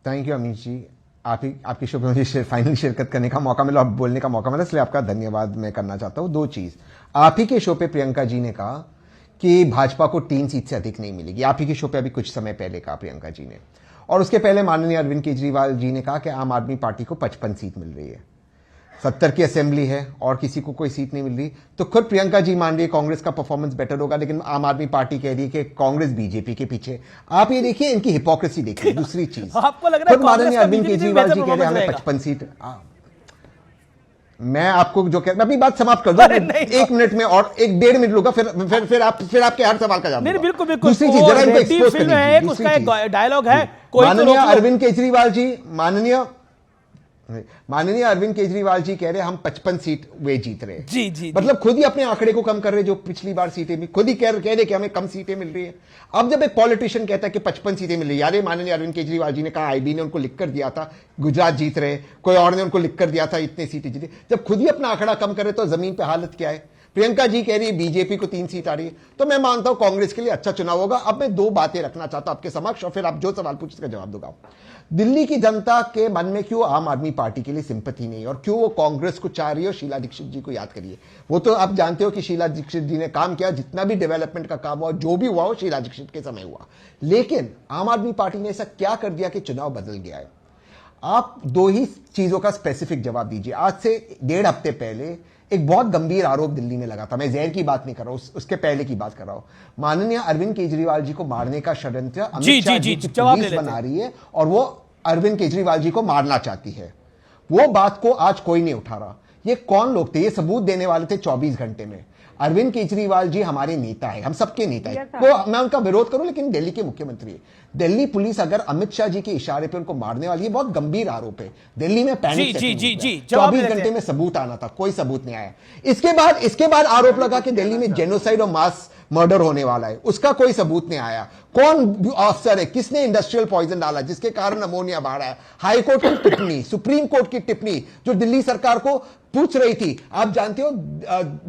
थैंक यू अमीश जी, आपकी शो में मुझे फाइनली शिरकत करने का मौका मिला, बोलने का मौका मिला, इसलिए आपका धन्यवाद मैं करना चाहता हूं। 2 चीज, आप ही के शो पे प्रियंका जी ने कहा कि भाजपा को 3 सीट से अधिक नहीं मिलेगी। आप ही के शो पे अभी कुछ समय पहले कहा प्रियंका जी ने, और उसके पहले माननीय अरविंद केजरीवाल जी ने कहा कि आम आदमी पार्टी को 55 सीट मिल रही है, 70 की असेंबली है और किसी को कोई सीट नहीं मिल रही। तो खुद प्रियंका जी मान रही है कांग्रेस का परफॉर्मेंस बेटर होगा, लेकिन आम आदमी पार्टी कह रही है कि कांग्रेस बीजेपी के पीछे। आप ये देखिए, इनकी हिपोक्रेसी देखिए। दूसरी चीज, आपको लग रहा है माननीय अरविंद केजरीवाल जी कह रहे हैं हमें 55 सीट। मैं आपको जो मैं अपनी बात समाप्त कर दूं 1 मिनट में, और 1-1.5 मिनट लूंगा, फिर आपके हर सवाल का जवाब। बिल्कुल बिल्कुल। दूसरी चीज, जरा इनको एक्सपोज करनी, उसका एक डायलॉग है। माननीय अरविंद केजरीवाल जी, माननीय अरविंद केजरीवाल जी कह रहे हैं हम 55 सीट वे जीत रहे हैं। जी, मतलब खुद ही अपने आंकड़े को कम कर रहे, जो पिछली बार सीटें भी खुद ही कह रहे कि हमें कम सीटें मिल रही है। अब जब एक पॉलिटिशियन कहता है कि 55 सीटें मिल रही है, यार माननीय अरविंद केजरीवाल जी ने कहा, आईबी ने उनको लिख कर दिया था गुजरात जीत रहे, कोई और ने उनको लिख कर दिया था इतनी सीटें जीती। जब खुद ही अपना आंकड़ा कम करे तो जमीन पे हालत क्या है। प्रियंका जी कह रही है बीजेपी को 3 सीट आ रही है, तो मैं मानता हूं कांग्रेस के लिए अच्छा चुनाव होगा। अब मैं 2 बातें रखना चाहता हूं आपके समक्ष, और फिर आप जो सवाल पूछ उसका जवाब दूंगा। दिल्ली की जनता के मन में क्यों आम आदमी पार्टी के लिए सिंपैथी नहीं, और क्यों वो कांग्रेस को चाह रही है। और शीला दीक्षित जी को याद करिए, वो तो आप जानते हो कि शीला दीक्षित जी ने काम किया, जितना भी डेवलपमेंट का काम हुआ, जो भी हुआ हो शीला दीक्षित के समय हुआ। लेकिन आम आदमी पार्टी ने ऐसा क्या कर दिया कि चुनाव बदल गया है। आप दो ही चीजों का स्पेसिफिक जवाब दीजिए। आज से 1.5 हफ्ते पहले एक बहुत गंभीर आरोप दिल्ली में लगा था, मैं जहर की बात नहीं कर रहा हूं, उसके पहले की बात कर रहा हूं। माननीय अरविंद केजरीवाल जी को मारने का षड्यंत्र अमित शाह जी की पुलिस बना रही है और वो अरविंद केजरीवाल जी को मारना चाहती है। वो बात को आज कोई नहीं उठा रहा। ये कौन लोग थे? ये सबूत देने वाले थे 24 घंटे में। अरविंद केजरीवाल जी हमारे नेता है, हम सबके नेता है। वो मैं उनका विरोध करूं लेकिन दिल्ली के मुख्यमंत्री है। दिल्ली पुलिस अगर अमित शाह जी के इशारे पे उनको मारने वाली है, बहुत गंभीर आरोप है। दिल्ली में पैनिक 24 घंटे में सबूत आना था, कोई सबूत नहीं आया। इसके बाद आरोप लगा कि दिल्ली में जेनोसाइड और मास मर्डर होने वाला है, उसका कोई सबूत नहीं आया। कौन अफसर है, किसने इंडस्ट्रियल पॉइजन डाला जिसके कारण अमोनिया बाढ़ आया? हाईकोर्ट की टिप्पणी, सुप्रीम कोर्ट की टिप्पणी जो दिल्ली सरकार को पूछ रही थी। आप जानते हो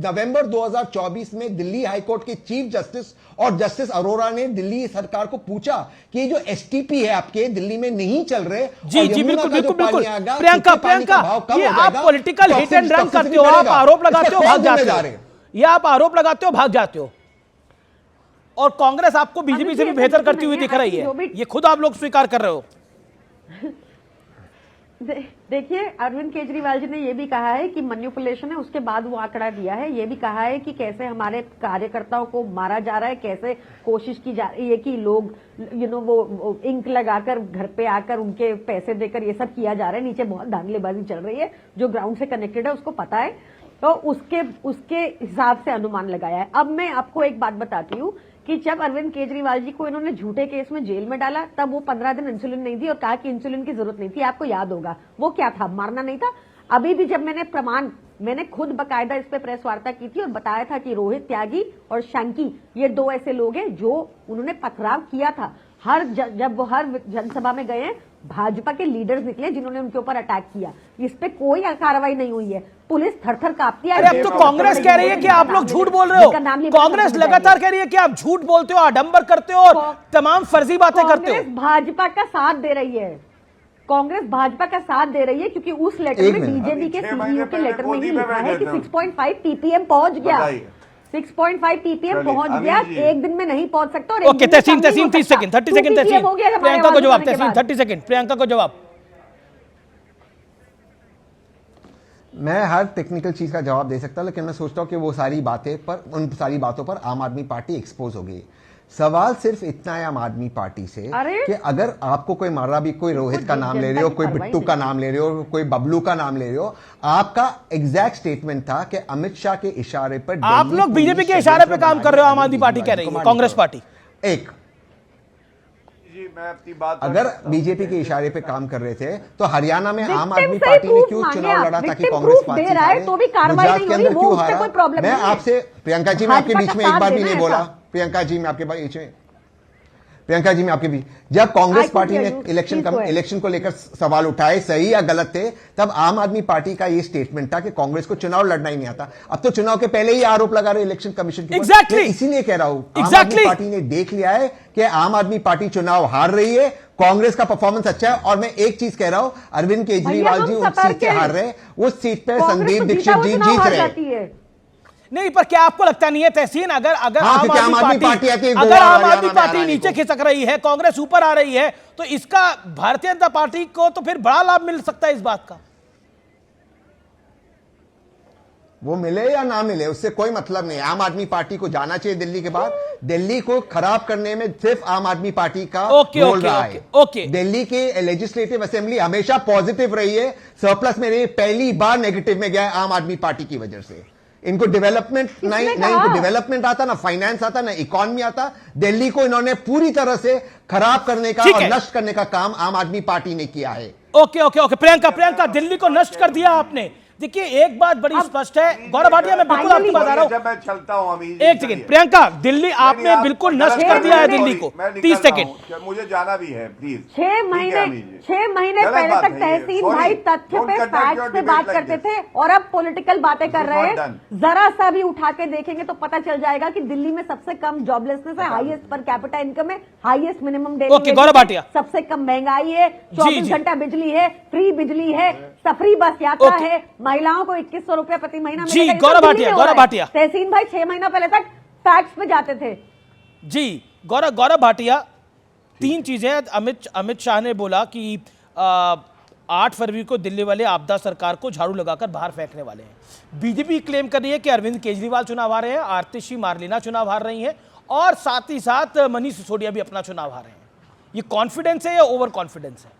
नवंबर 2024 में दिल्ली हाईकोर्ट के चीफ जस्टिस और जस्टिस अरोरा ने दिल्ली सरकार को पूछा कि ये जो एसटीपी है आपके दिल्ली में नहीं चल रहे। जी जी बिल्कुल बिल्कुल बिल्कुल। प्रियंका ये आप पॉलिटिकल हिट एंड रन करते हो, आप आरोप लगाते हो भाग जाते हो, ये आप आरोप लगाते हो भाग जाते हो, और कांग्रेस आपको बीजेपी से भी बेहतर करती हुई दिख रही है, ये खुद आप लोग स्वीकार कर रहे हो। देखिए, अरविंद केजरीवाल जी ने यह भी कहा है कि मैनिपुलेशन है, उसके बाद वो आंकड़ा दिया है। ये भी कहा है कि कैसे हमारे कार्यकर्ताओं को मारा जा रहा है, कैसे कोशिश की जा रही है कि लोग वो इंक लगाकर घर पे आकर उनके पैसे देकर ये सब किया जा रहा है। नीचे बहुत धांधलेबाजी चल रही है, जो ग्राउंड से कनेक्टेड है उसको पता है, तो उसके हिसाब से अनुमान लगाया है। अब मैं आपको एक बात बताती हूँ कि जब अरविंद केजरीवाल जी को इन्होंने झूठे केस में जेल में डाला, तब वो 15 दिन इंसुलिन नहीं दी और कहा कि इंसुलिन की जरूरत नहीं थी। आपको याद होगा वो क्या था? मारना नहीं था। अभी भी जब मैंने खुद बकायदा इस पे प्रेस वार्ता की थी और बताया था कि रोहित त्यागी और शंकी ये दो ऐसे लोग हैं जो उन्होंने पथराव किया था। जब वो हर जनसभा में गए हैं, भाजपा के लीडर्स निकले जिन्होंने उनके ऊपर अटैक किया। इस पे कोई कार्रवाई नहीं हुई है, पुलिस थर-थर कांपती है। अरे अब तो कांग्रेस कह रही है कि आप लोग झूठ बोल रहे हो। कांग्रेस लगातार कह रही है कि आप झूठ बोलते हो, आडंबर करते हो और तमाम फर्जी बातें करते हो। कांग्रेस भाजपा का साथ दे रही है, कांग्रेस भाजपा का साथ दे रही है, क्योंकि उस लेटर में बीजेपी के सीईओ के लेटर में ही लिखा है कि 6.5 ppm पहुंच गया, 6.5 ppm पहुंच गया, एक दिन में नहीं पहुंच सकता। और ओके, तहसीन 30 सेकंड तहसीन, प्रियंका को जवाब, तहसीन 30 सेकंड, प्रियंका को जवाब। मैं हर टेक्निकल चीज का जवाब दे सकता हूं, लेकिन मैं सोचता हूं कि वो सारी बातें पर, उन सारी बातों पर आम आदमी पार्टी एक्सपोज हो गई। सवाल सिर्फ इतना है आम आदमी पार्टी से कि अगर आपको कोई मार रहा भी, कोई रोहित का नाम ले रहे हो, कोई बिट्टू का नाम ले रहे हो, कोई बबलू का नाम ले रहे हो, आपका एग्जैक्ट स्टेटमेंट था कि अमित शाह के इशारे पर आप लोग बीजेपी के इशारे पर काम कर रहे हो, आम आदमी पार्टी कह रही है, कांग्रेस पार्टी। एक मैं अपनी बात अगर बीजेपी के इशारे पे काम कर रहे थे तो हरियाणा में आम आदमी पार्टी ने क्यों चुनाव लड़ा ताकि कांग्रेस पार्टी गुजरात के अंदर क्यों हारा? मैं आपसे, प्रियंका जी, मैं आपके बीच में एक बार भी नहीं बोला। प्रियंका जी मैं आपके बीच में, प्रियंका जी मैं आपके बीच, जब कांग्रेस पार्टी ने इलेक्शन को लेकर सवाल उठाए, सही या गलत थे, तब आम आदमी पार्टी का ये स्टेटमेंट था कि कांग्रेस को चुनाव लड़ना ही नहीं आता। अब तो चुनाव के पहले ही आरोप लगा रहे इलेक्शन कमीशन के ऊपर। इसीलिए कह रहा हूं आम आदमी पार्टी ने देख लिया है कि आम आदमी पार्टी चुनाव हार रही है, कांग्रेस का परफॉर्मेंस अच्छा है। और मैं एक चीज कह रहा हूं, अरविंद केजरीवाल जी उस सीट से हार रहे, उस सीट पर संदीप दीक्षित जी जीत रहे। नहीं, पर क्या आपको लगता नहीं है तहसीन, अगर आम आदमी पार्टी नीचे खिसक रही है, कांग्रेस ऊपर आ रही है, तो इसका भारतीय जनता पार्टी को तो फिर बड़ा लाभ मिल सकता है इस बात का? वो मिले या ना मिले उससे कोई मतलब नहीं। आम आदमी पार्टी को जाना चाहिए दिल्ली के बाद। दिल्ली को खराब करने में सिर्फ आम आदमी पार्टी का रोल रहा है। दिल्ली के लेजिस्लेटिव असेंबली हमेशा पॉजिटिव रही है, सरप्लस में रही, पहली बार नेगेटिव में गया आम आदमी पार्टी की वजह से। इनको डेवलपमेंट नहीं इनको डेवलपमेंट आता, ना फाइनेंस आता, ना इकोनॉमी आता। दिल्ली को इन्होंने पूरी तरह से खराब करने का और नष्ट करने का काम आम आदमी पार्टी ने किया है। Okay okay okay, Priyanka Delhi को नष्ट कर दिया आपने। देखिए, एक बात बड़ी स्पष्ट है, गौरव भाटिया, मैं बिल्कुल आपकी बात आ रहा हूँ। मैं चलता हूं अमीर, एक सेकंड, प्रियंका, दिल्ली आपने बिल्कुल नष्ट कर दिया है दिल्ली को। 30 सेकंड, मुझे जाना भी है प्लीज। 6 महीने पहले तक तहसीन भाई तथ्य पे, फैक्ट पे बात करते थे और अब पॉलिटिकल बातें कर रहे हैं। जरा सा भी उठा के देखेंगे तो पता चल जाएगा कि दिल्ली में सबसे कम जॉबलेसनेस है, हाईएस्ट पर कैपिटा इनकम है, highest minimum daily veg, Gaurav Bhatia, सबसे कम महंगाई है, 24 घंटा बिजली है, फ्री बिजली है, सफरी बस यात्रा है, महिलाओं को 2100 रुपया प्रति महीना मिलेगा। जी गौरव भाटिया, तहसीन भाई 6 महीना पहले तक फैक्ट्स पे जाते थे। जी गौरव भाटिया, 3 चीजें। अमित शाह ने बोला कि 8 फरवरी को दिल्ली वाले आपदा सरकार को झाड़ू लगाकर बाहर फेंकने वाले हैं। बीजेपी क्लेम कर रही है कि अरविंद केजरीवाल चुनाव हारे हैं, आतिशी मारलेना चुनाव हार रही हैं और साथ ही साथ मनीष सिसोदिया भी अपना चुनाव हारे हैं। ये कॉन्फिडेंस है या ओवर कॉन्फिडेंस है?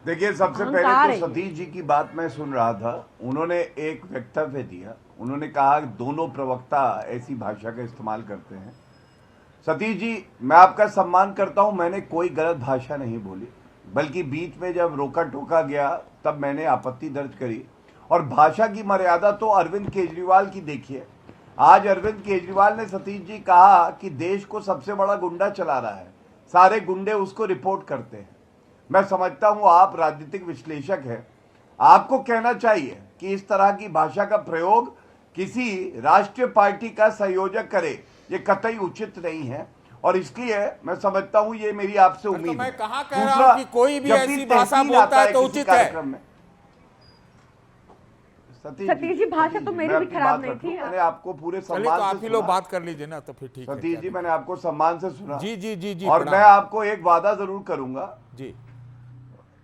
देखिए, सबसे पहले तो सतीश जी की बात मैं सुन रहा था, उन्होंने एक वक्तव्य दिया। उन्होंने कहा दोनों प्रवक्ता ऐसी भाषा का इस्तेमाल करते हैं। सतीश जी, मैं आपका सम्मान करता हूं, मैंने कोई गलत भाषा नहीं बोली, बल्कि बीच में जब रोका टोका गया तब मैंने आपत्ति दर्ज करी। और भाषा की मर्यादा तो अरविंद केजरीवाल की देखिए। आज अरविंद केजरीवाल ने सतीश जी कहा कि देश को सबसे बड़ा गुंडा चला रहा है, सारे गुंडे उसको रिपोर्ट करते हैं। मैं समझता हूं आप राजनीतिक विश्लेषक हैं, आपको कहना चाहिए कि इस तरह की भाषा का प्रयोग किसी राष्ट्रीय पार्टी का संयोजक करे, ये कतई उचित नहीं है। और इसलिए मैं समझता हूं ये मेरी आपसे उम्मीद है। मैं कहां कह रहा हूं कि कोई भी ऐसी भाषा बोलता है तो उचित है। सतीश जी, भाषा तो मेरी भी खराब नहीं थी। मैंने आपको पूरे सम्मान से आप ही लोग बात कर लीजिए ना, तो फिर ठीक है। सतीश जी, मैंने आपको सम्मान से सुना। जी जी जी जी। और मैं आपको एक वादा जरूर करूंगा जी।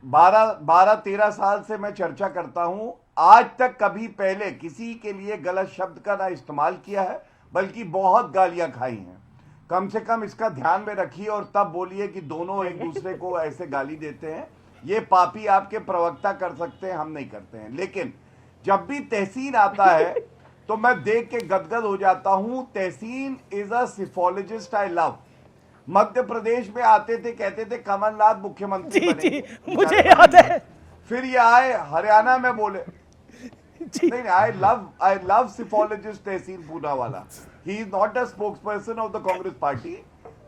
12-13 साल से मैं चर्चा करता हूं, आज तक कभी पहले किसी के लिए गलत शब्द का ना इस्तेमाल किया है, बल्कि बहुत गालियां खाई हैं। कम से कम इसका ध्यान में रखिए और तब बोलिए कि दोनों एक दूसरे को ऐसे गाली देते हैं। ये पापी आपके प्रवक्ता कर सकते हैं, हम नहीं करते हैं। लेकिन जब भी तहसीन आता है तो मैं देख के गदगद हो जाता हूं। तहसीन is a सिफोलॉजिस्ट I love. Madhya Pradesh में आते थे, कहते थे कमलनाथ मुख्यमंत्री बने, मुझे याद है। फिर ये आए हरियाणा में बोले नहीं, I love psephologist Tehseen Poonawalla. He is not a spokesperson of the Congress party,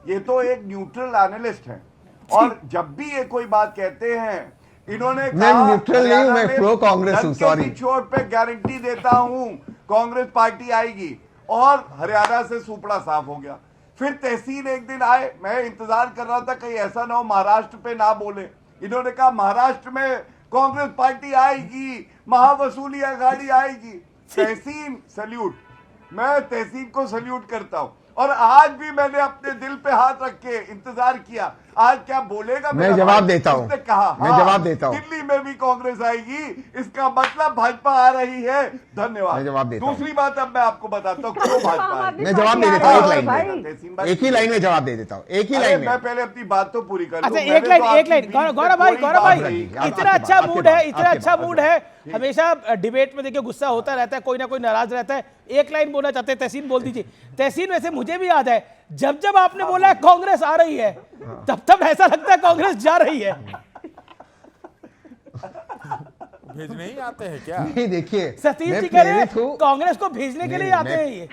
ये तो एक न्यूट्रल एनालिस्ट है। और जब भी ये कोई बात कहते हैं, इन्होंने कहा न्यूट्रल नहीं हूं, मैं प्रो कांग्रेस हूं, सॉरी। छोट पे गारंटी देता हूं कांग्रेस पार्टी आएगी, और हरियाणा से सुपड़ा साफ हो गया। फिर तहसीन एक दिन आए, मैं इंतजार कर रहा था कहीं ऐसा ना हो महाराष्ट्र पे ना बोले। इन्होंने कहा महाराष्ट्र में कांग्रेस पार्टी आएगी, महावसूली गाड़ी आएगी। तहसीन सल्यूट, मैं तहसीन को सल्यूट करता हूं। और आज भी मैंने अपने दिल पे हाथ रख के इंतजार किया, आज क्या बोलेगा। मैं जवाब देता हूं, उसने कहा मैं जवाब देता हूं, दिल्ली में भी कांग्रेस आएगी, इसका मतलब भाजपा आ रही है। धन्यवाद। मैं जवाब देता हूं। दूसरी बात अब मैं आपको बताता हूं क्यों भाजपा। मैं जवाब दे देता हूं, एक लाइन में, एक ही लाइन में जवाब दे देता हूं, एक ही लाइन में। मैं पहले अपनी बात तो पूरी कर लूं। अच्छा, एक लाइन। गौरव भाई, इतना अच्छा मूड है, इतना अच्छा मूड है। हमेशा डिबेट में देखिए गुस्सा होता रहता है, कोई ना कोई नाराज रहता है। एक लाइन बोलना चाहते हैं, तहसीन बोल दीजिए। तहसीन, वैसे मुझे भी याद है जब जब आपने बोला है कांग्रेस आ रही है, तब तब ऐसा लगता है कांग्रेस जा रही है। भेजने ही आते हैं क्या? नहीं, देखिए सतीश जी कह रहे हैं कांग्रेस को भेजने के लिए आते हैं ये।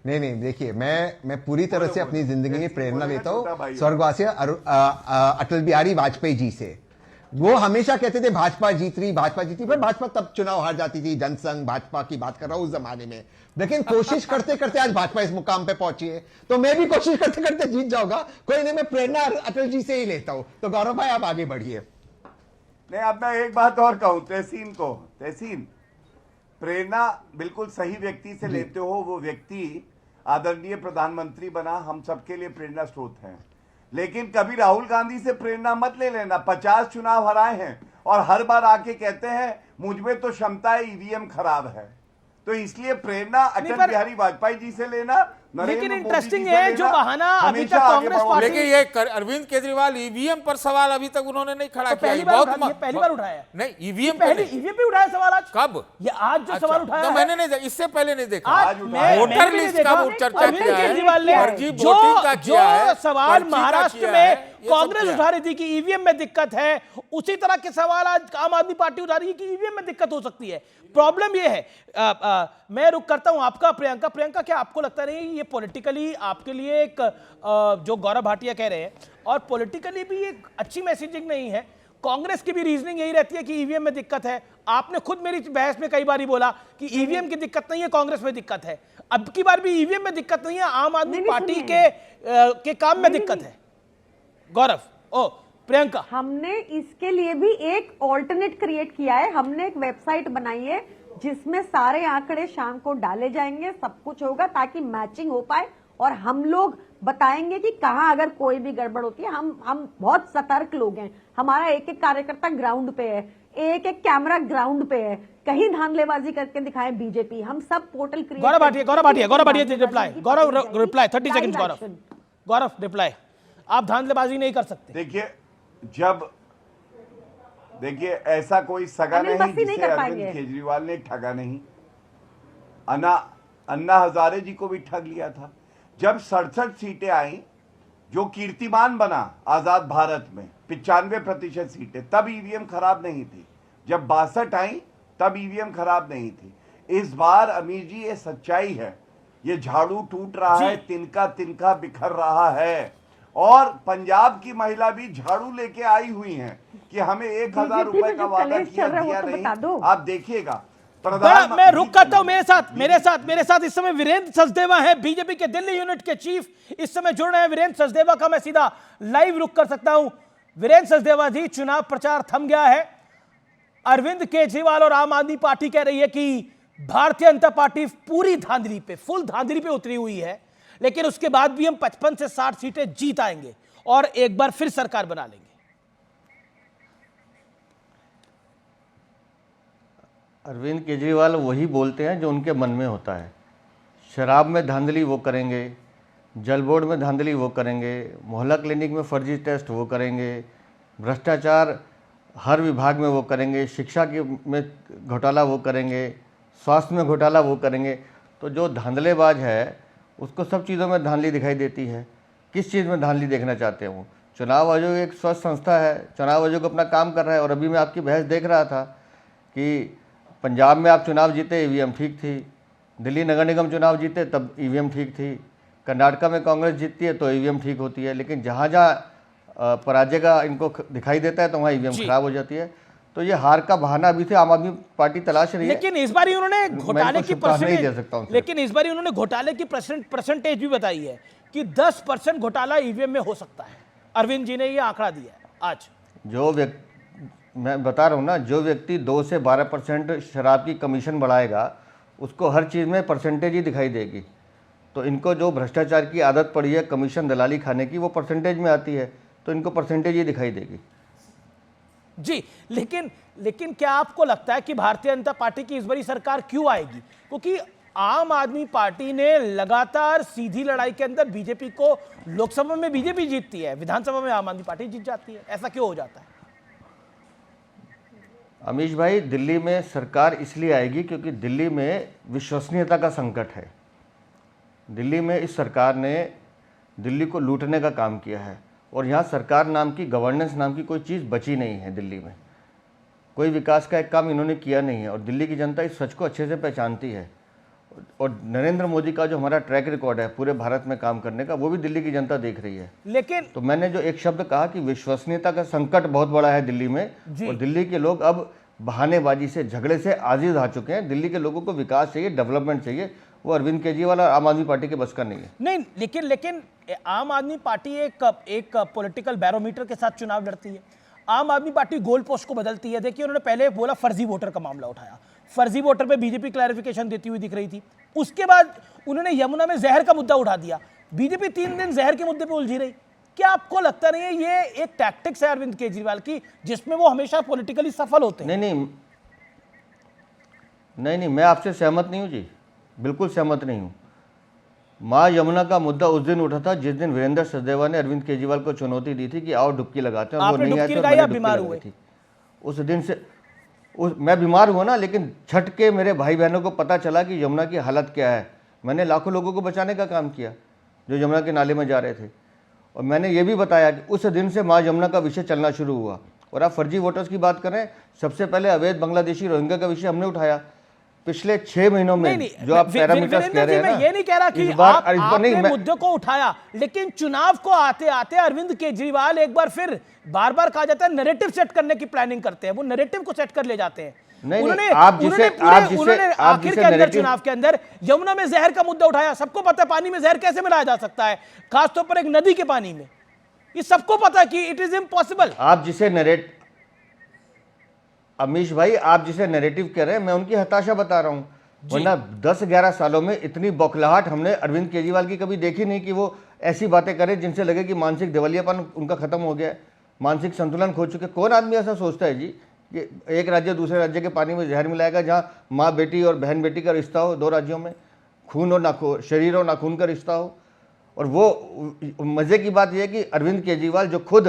नहीं, देखिए मैं पूरी तरह से अपनी जिंदगी में प्रेरणा लेता हूं स्वर्गवासी अटल बिहारी वाजपेयी जी से। वो हमेशा कहते थे भाजपा जीत रही, भाजपा जीती, पर भाजपा तब चुनाव हार जाती थी। जनसंघ भाजपा की बात कर रहा हूं उस जमाने में। लेकिन कोशिश करते करते आज भाजपा इस मुकाम पे पहुंची है, तो मैं भी कोशिश करते करते जीत जाऊंगा। कोई नहीं, मैं प्रेरणा अटल जी से ही लेता हूं। तो गौरव भाई, आप आगे बढ़िए। नहीं, अब मैं एक बात और कहूं तहसीन को। तहसीन, प्रेरणा बिल्कुल सही व्यक्ति से लेते हो। वो व्यक्ति आदरणीय प्रधानमंत्री बना, हम सबके लिए प्रेरणा स्रोत है। लेकिन कभी राहुल गांधी से प्रेरणा मत ले लेना। 50 चुनाव हराए हैं और हर बार आके कहते हैं मुझ में तो क्षमता है, ईवीएम खराब है। तो इसलिए प्रेरणा अटल बिहारी वाजपेयी जी से लेना। लेकिन इंटरेस्टिंग है जो बहाना अभी तक कांग्रेस पार्टी, लेकिन ये अरविंद केजरीवाल ईवीएम पर सवाल अभी तक उन्होंने नहीं खड़ा किया। ये पहली बार उठाया। नहीं, ईवीएम पे उठाया सवाल आज। कब? ये आज जो सवाल उठाया तो मैंने नहीं, इससे पहले नहीं देखा। आज वोटर लिस्ट का चर्चा किया है, जो सवाल महाराष्ट्र में कांग्रेस उठा रही थी कि ईवीएम में दिक्कत है, उसी तरह के सवाल आज आम आदमी पार्टी उठा रही है कि ईवीएम में दिक्कत हो सकती है। प्रॉब्लम ये है। मैं रुक करता हूं आपका। प्रियंका, क्या आपको लगता नहीं ये पॉलिटिकली आपके लिए एक जो गौरव भाटिया कह रहे हैं, और पॉलिटिकली भी एक अच्छी मैसेजिंग नहीं है? कांग्रेस की भी रीजनिंग यही रहती है कि ईवीएम में दिक्कत है। आपने खुद मेरी बहस में कई बार ही बोला कि ईवीएम की दिक्कत नहीं है, कांग्रेस में दिक्कत है। अब की बार भी ईवीएम में दिक्कत नहीं है, आम आदमी पार्टी के काम में दिक्कत है। गौरव, प्रियंका, हमने इसके लिए भी एक ऑल्टरनेट क्रिएट किया है। हमने एक वेबसाइट बनाई है जिसमें सारे आंकड़े शाम को डाले जाएंगे, सब कुछ होगा ताकि मैचिंग हो पाए और हम लोग बताएंगे कि कहाँ अगर कोई भी गड़बड़ होती है। हम बहुत सतर्क लोग हैं, हमारा एक एक कार्यकर्ता ग्राउंड पे है, एक एक कैमरा ग्राउंड पे है, कहीं धांधलेबाजी करके दिखाएं बीजेपी। हम सब portal create. Gaurav Bhatia reply, गौरव रिप्लाई 30 सेकंड। गौरव रिप्लाई, आप धांधलेबाजी नहीं कर सकते। देखिए ऐसा कोई सगा नहीं जिसे अरविंद केजरीवाल ने ठगा नहीं। अन्ना हजारे जी को भी ठग लिया था। जब 67 सीटें आई, जो कीर्तिमान बना आजाद भारत में 95% सीटें, तब ईवीएम खराब नहीं थी। जब 62 आई तब ईवीएम खराब नहीं थी। इस बार अमीर जी ये सच्चाई है, ये झाड़ू टूट रहा है, तिनका तिनका बिखर रहा है। और पंजाब की महिला भी झाड़ू लेके आई हुई हैं कि हमें 1000 रुपए का वादा किया नहीं। आप देखिएगा। मैं रुक करता हूं, मेरे साथ इस समय वीरेंद्र सचदेवा है, बीजेपी के दिल्ली यूनिट के चीफ इस समय जुड़ रहे हैं। वीरेंद्र सचदेवा का मैं सीधा लाइव रुक कर सकता हूं। वीरेंद्र सचदेवा जी, चुनाव प्रचार थम गया है। अरविंद केजरीवाल और आम आदमी पार्टी कह रही है कि भारतीय जनता पार्टी पूरी धांधली पे, फुल धांधली पे उतरी हुई है, लेकिन उसके बाद भी हम 55 से 60 सीटें जीत आएंगे और एक बार फिर सरकार बना लेंगे। अरविंद केजरीवाल वही बोलते हैं जो उनके मन में होता है। शराब में धांधली वो करेंगे, जल बोर्ड में धांधली वो करेंगे, मोहल्ला क्लिनिक में फर्जी टेस्ट वो करेंगे, भ्रष्टाचार हर विभाग में वो करेंगे, शिक्षा के में घोटाला वो करेंगे, स्वास्थ्य में घोटाला वो करेंगे। तो जो धांधलेबाज है उसको सब चीज़ों में धांधली दिखाई देती है। किस चीज़ में धांधली देखना चाहते हैं वो? चुनाव आयोग एक स्वस्थ संस्था है, चुनाव आयोग अपना काम कर रहा है। और अभी मैं आपकी बहस देख रहा था कि पंजाब में आप चुनाव जीते, ईवीएम ठीक थी। दिल्ली नगर निगम चुनाव जीते तब ईवीएम ठीक थी। कर्नाटका में कांग्रेस जीतती है तो ईवीएम ठीक होती है, लेकिन जहाँ जहाँ पराजय का इनको दिखाई देता है तो वहाँ ईवीएम खराब हो जाती है। तो ये हार का बहाना अभी से आम आदमी पार्टी तलाश रही है। लेकिन इस बार उन्होंने घोटाले की परसेंटेज भी बताई है कि 10% घोटाला ईवीएम में हो सकता है। अरविंद जी ने ये आंकड़ा दिया है आज। मैं बता रहा हूँ ना, जो व्यक्ति 2 से 12% शराब की कमीशन बढ़ाएगा उसको हर चीज़ में परसेंटेज ही दिखाई देगी। तो इनको जो भ्रष्टाचार की आदत पड़ी है कमीशन दलाली खाने की, वो परसेंटेज में आती है, तो इनको परसेंटेज ही दिखाई देगी। जी, लेकिन क्या आपको लगता है कि भारतीय जनता पार्टी की इस बारी सरकार क्यों आएगी? क्योंकि आम आदमी पार्टी ने लगातार सीधी लड़ाई के अंदर बीजेपी को, लोकसभा में बीजेपी जीतती है, विधानसभा में आम आदमी पार्टी जीत जाती है, ऐसा क्यों हो जाता है? अमीश भाई, दिल्ली में सरकार इसलिए आएगी क्योंकि दिल्ली में विश्वसनीयता का संकट है। दिल्ली में इस सरकार ने दिल्ली को लूटने का काम किया है और यहाँ सरकार नाम की, गवर्नेंस नाम की कोई चीज़ बची नहीं है। दिल्ली में कोई विकास का एक काम इन्होंने किया नहीं है और दिल्ली की जनता इस सच को अच्छे से पहचानती है। और नरेंद्र मोदी का जो हमारा ट्रैक रिकॉर्ड है पूरे भारत में काम करने का, वो भी दिल्ली की जनता देख रही है। लेकिन तो मैंने जो एक शब्द कहा कि विश्वसनीयता का संकट बहुत बड़ा है दिल्ली में, और दिल्ली के लोग अब बहानेबाजी से, झगड़े से आजिज आ चुके हैं। दिल्ली के लोगों को विकास चाहिए, डेवलपमेंट चाहिए। वो अरविंद केजरीवाल और आम आदमी पार्टी के बस का नहीं है। नहीं, लेकिन आम आदमी पार्टी एक पॉलिटिकल बैरोमीटर के साथ चुनाव लड़ती है। आम आदमी पार्टी गोल पोस्ट को बदलती है। देखिए, उन्होंने पहले बोला फर्जी वोटर का मामला उठाया, फर्जी वोटर पे बीजेपी क्लैरिफिकेशन देती हुई दिख रही थी। उसके बाद उन्होंने यमुना में जहर का मुद्दा उठा दिया। बीजेपी 3 दिन जहर के मुद्दे पे उलझी रही। क्या आपको लगता नहीं है ये एक टैक्टिक्स है अरविंद केजरीवाल की, जिसमें वो हमेशा पॉलिटिकली सफल होते हैं? नहीं, मैं आपसे सहमत नहीं हूँ जी, बिल्कुल सहमत नहीं हूँ। माँ यमुना का मुद्दा उस दिन उठा था जिस दिन वीरेंद्र सचदेवा ने अरविंद केजरीवाल को चुनौती दी थी कि आओ डुबकी लगाते हैं। वो नहीं आए थे, मैंने बीमार हुए थी उस दिन से। मैं बीमार हुआ ना, लेकिन छठ के मेरे भाई बहनों को पता चला कि यमुना की हालत क्या है। मैंने लाखों लोगों को बचाने का काम किया जो यमुना के नाले में जा रहे थे। और मैंने ये भी बताया कि उस दिन से माँ यमुना का विषय चलना शुरू हुआ। और आप फर्जी वोटर्स की बात करें, सबसे पहले अवैध बांग्लादेशी रोहिंग्या का विषय हमने उठाया पिछले 6 महीनों में। जो आप पैरामीटर्स कह रहे हैं ना, मैं ये नहीं कह रहा कि आपने मुद्दे को उठाया, लेकिन चुनाव को आते आते अरविंद केजरीवाल एक बार फिर बार कहा जाता है नैरेटिव सेट करने की प्लानिंग करते हैं। वो नैरेटिव को सेट कर ले जाते हैं। उन्होंने आखिर के अंदर चुनाव के अंदर यमुना में जहर का मुद्दा उठाया। सबको पता है पानी में जहर कैसे मिलाया जा सकता है, खासतौर पर एक नदी के पानी में। ये सबको पता है कि इट इज इम्पॉसिबल। आप जिसे अमीश भाई, आप जिसे नैरेटिव कह रहे हैं, मैं उनकी हताशा बता रहा हूं। वरना 10-11 सालों में इतनी बौखलाहट हमने अरविंद केजरीवाल की कभी देखी नहीं कि वो ऐसी बातें करें जिनसे लगे कि मानसिक दिवालियापन उनका खत्म हो गया है, मानसिक संतुलन खो चुके। कौन आदमी ऐसा सोचता है जी कि एक राज्य दूसरे राज्य के पानी में जहर मिलाएगा, जहाँ माँ बेटी और बहन बेटी का रिश्ता हो, दो राज्यों में खून और नाखून, शरीर और नाखून का रिश्ता हो। और वो मज़े की बात यह है कि अरविंद केजरीवाल जो खुद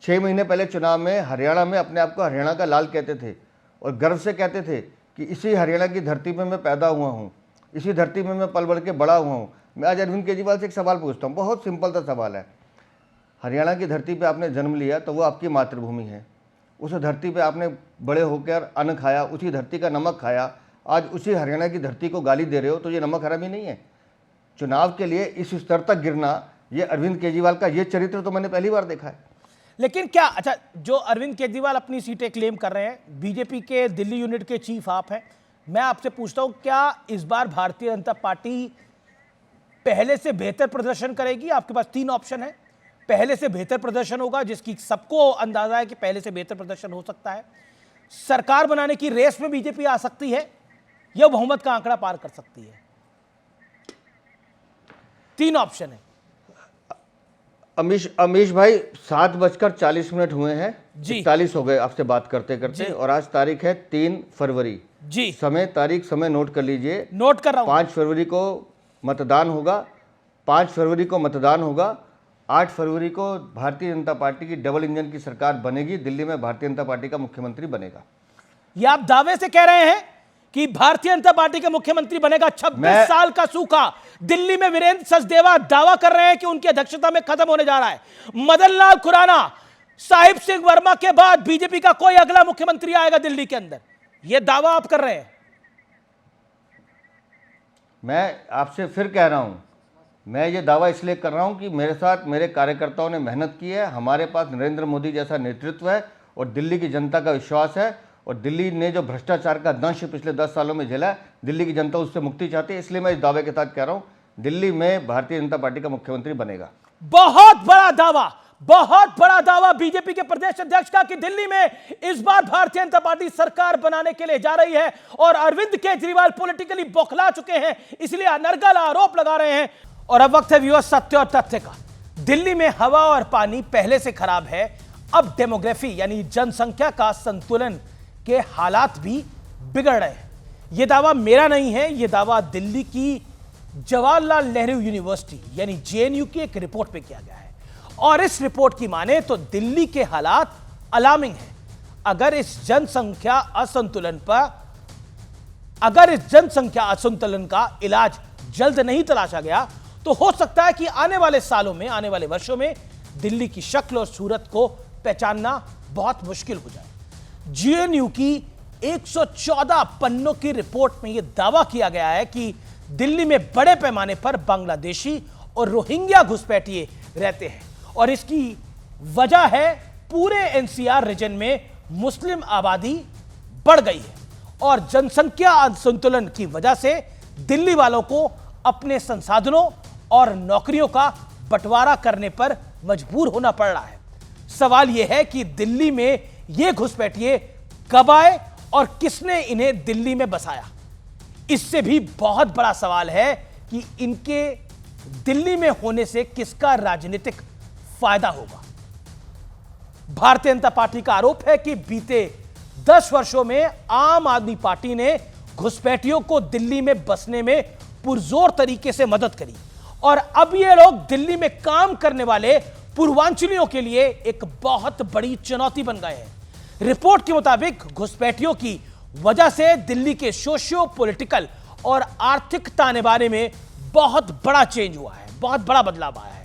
6 महीने पहले चुनाव में हरियाणा में अपने आप को हरियाणा का लाल कहते थे और गर्व से कहते थे कि इसी हरियाणा की धरती में मैं पैदा हुआ हूँ, इसी धरती में मैं पल बढ़ के बड़ा हुआ हूँ। मैं आज अरविंद केजरीवाल से एक सवाल पूछता हूँ, बहुत सिंपल सा सवाल है। हरियाणा की धरती पे आपने जन्म लिया तो वो आपकी मातृभूमि है, उस धरती पे आपने बड़े होकर अन्न खाया, उसी धरती का नमक खाया, आज उसी हरियाणा की धरती को गाली दे रहे हो, तो ये नमक हरामी नहीं है? चुनाव के लिए इस स्तर तक गिरना, ये अरविंद केजरीवाल का ये चरित्र तो मैंने पहली बार देखा है। लेकिन क्या, अच्छा, जो अरविंद केजरीवाल अपनी सीटें क्लेम कर रहे हैं, बीजेपी के दिल्ली यूनिट के चीफ आप हैं, मैं आपसे पूछता हूं क्या इस बार भारतीय जनता पार्टी पहले से बेहतर प्रदर्शन करेगी? आपके पास 3 ऑप्शन है। पहले से बेहतर प्रदर्शन होगा, जिसकी सबको अंदाजा है कि पहले से बेहतर प्रदर्शन हो सकता है, सरकार बनाने की रेस में बीजेपी आ सकती है, या बहुमत का आंकड़ा पार कर सकती है। 3 ऑप्शन है। अमीश भाई 7:40 हुए हैं, 41 हो गए आपसे बात करते करते, और आज तारीख है 3 फरवरी जी। समय नोट कर लीजिए, नोट कर रहा हूं। 5 फरवरी को मतदान होगा, 5 फरवरी को मतदान होगा, 8 फरवरी को भारतीय जनता पार्टी की डबल इंजन की सरकार बनेगी, दिल्ली में भारतीय जनता पार्टी का मुख्यमंत्री बनेगा। ये आप दावे से कह रहे हैं कि भारतीय जनता पार्टी के मुख्यमंत्री बनेगा? 26 साल का सूखा दिल्ली में वीरेंद्र सचदेवा दावा कर रहे हैं कि उनकी अध्यक्षता में खत्म होने जा रहा है। मदन लाल खुराना, साहिब सिंह वर्मा के बाद बीजेपी का कोई अगला मुख्यमंत्री आएगा दिल्ली के अंदर, यह दावा आप कर रहे हैं? मैं आपसे फिर कह रहा हूं, मैं ये दावा इसलिए कर रहा हूं कि मेरे साथ मेरे कार्यकर्ताओं ने मेहनत की है, हमारे पास नरेंद्र मोदी जैसा नेतृत्व है और दिल्ली की जनता का विश्वास है, और दिल्ली ने जो भ्रष्टाचार का दंश पिछले 10 सालों में झेला है, दिल्ली की जनता उससे मुक्ति चाहती है। इसलिए मैं इस दावे के साथ कह रहा हूं, दिल्ली में भारतीय जनता पार्टी का मुख्यमंत्री बनेगा। बहुत बड़ा दावा, बहुत बड़ा दावा बीजेपी के प्रदेश अध्यक्ष का कि दिल्ली में इस बार भारतीय जनता पार्टी सरकार बनाने के लिए जा रही है, और अरविंद केजरीवाल पॉलिटिकली बौखला चुके हैं, इसलिए अनर्गल आरोप लगा रहे हैं। और अब वक्त है व्यूअर्स सत्य और तथ्य का। दिल्ली में हवा और पानी पहले से खराब है, अब डेमोग्राफी यानी जनसंख्या का संतुलन के हालात भी बिगड़ रहे हैं। यह दावा मेरा नहीं है, यह दावा दिल्ली की जवाहरलाल नेहरू यूनिवर्सिटी यानी जेएनयू की एक रिपोर्ट पे किया गया है, और इस रिपोर्ट की माने तो दिल्ली के हालात अलार्मिंग हैं। अगर इस जनसंख्या असंतुलन का इलाज जल्द नहीं तलाशा गया तो हो सकता है कि आने वाले सालों में, आने वाले वर्षों में दिल्ली की शक्ल और सूरत को पहचानना बहुत मुश्किल हो जाए। जेएनयू की 114 पन्नों की रिपोर्ट में यह दावा किया गया है कि दिल्ली में बड़े पैमाने पर बांग्लादेशी और रोहिंग्या घुसपैठिए रहते हैं, और इसकी वजह है पूरे एनसीआर रीजन में मुस्लिम आबादी बढ़ गई है, और जनसंख्या असंतुलन की वजह से दिल्ली वालों को अपने संसाधनों और नौकरियों का बंटवारा करने पर मजबूर होना पड़ रहा है। सवाल यह है कि दिल्ली में ये घुसपैठिए कब आए और किसने इन्हें दिल्ली में बसाया। इससे भी बहुत बड़ा सवाल है कि इनके दिल्ली में होने से किसका राजनीतिक फायदा होगा। भारतीय जनता पार्टी का आरोप है कि बीते 10 वर्षों में आम आदमी पार्टी ने घुसपैठियों को दिल्ली में बसने में पुरजोर तरीके से मदद करी, और अब ये लोग दिल्ली में काम करने वाले पूर्वांचलियों के लिए एक बहुत बड़ी चुनौती बन गए हैं। रिपोर्ट के मुताबिक घुसपैठियों की वजह से दिल्ली के सोशियो पॉलिटिकल और आर्थिक ताने बाने में बहुत बड़ा चेंज हुआ है, बहुत बड़ा बदलाव आया है।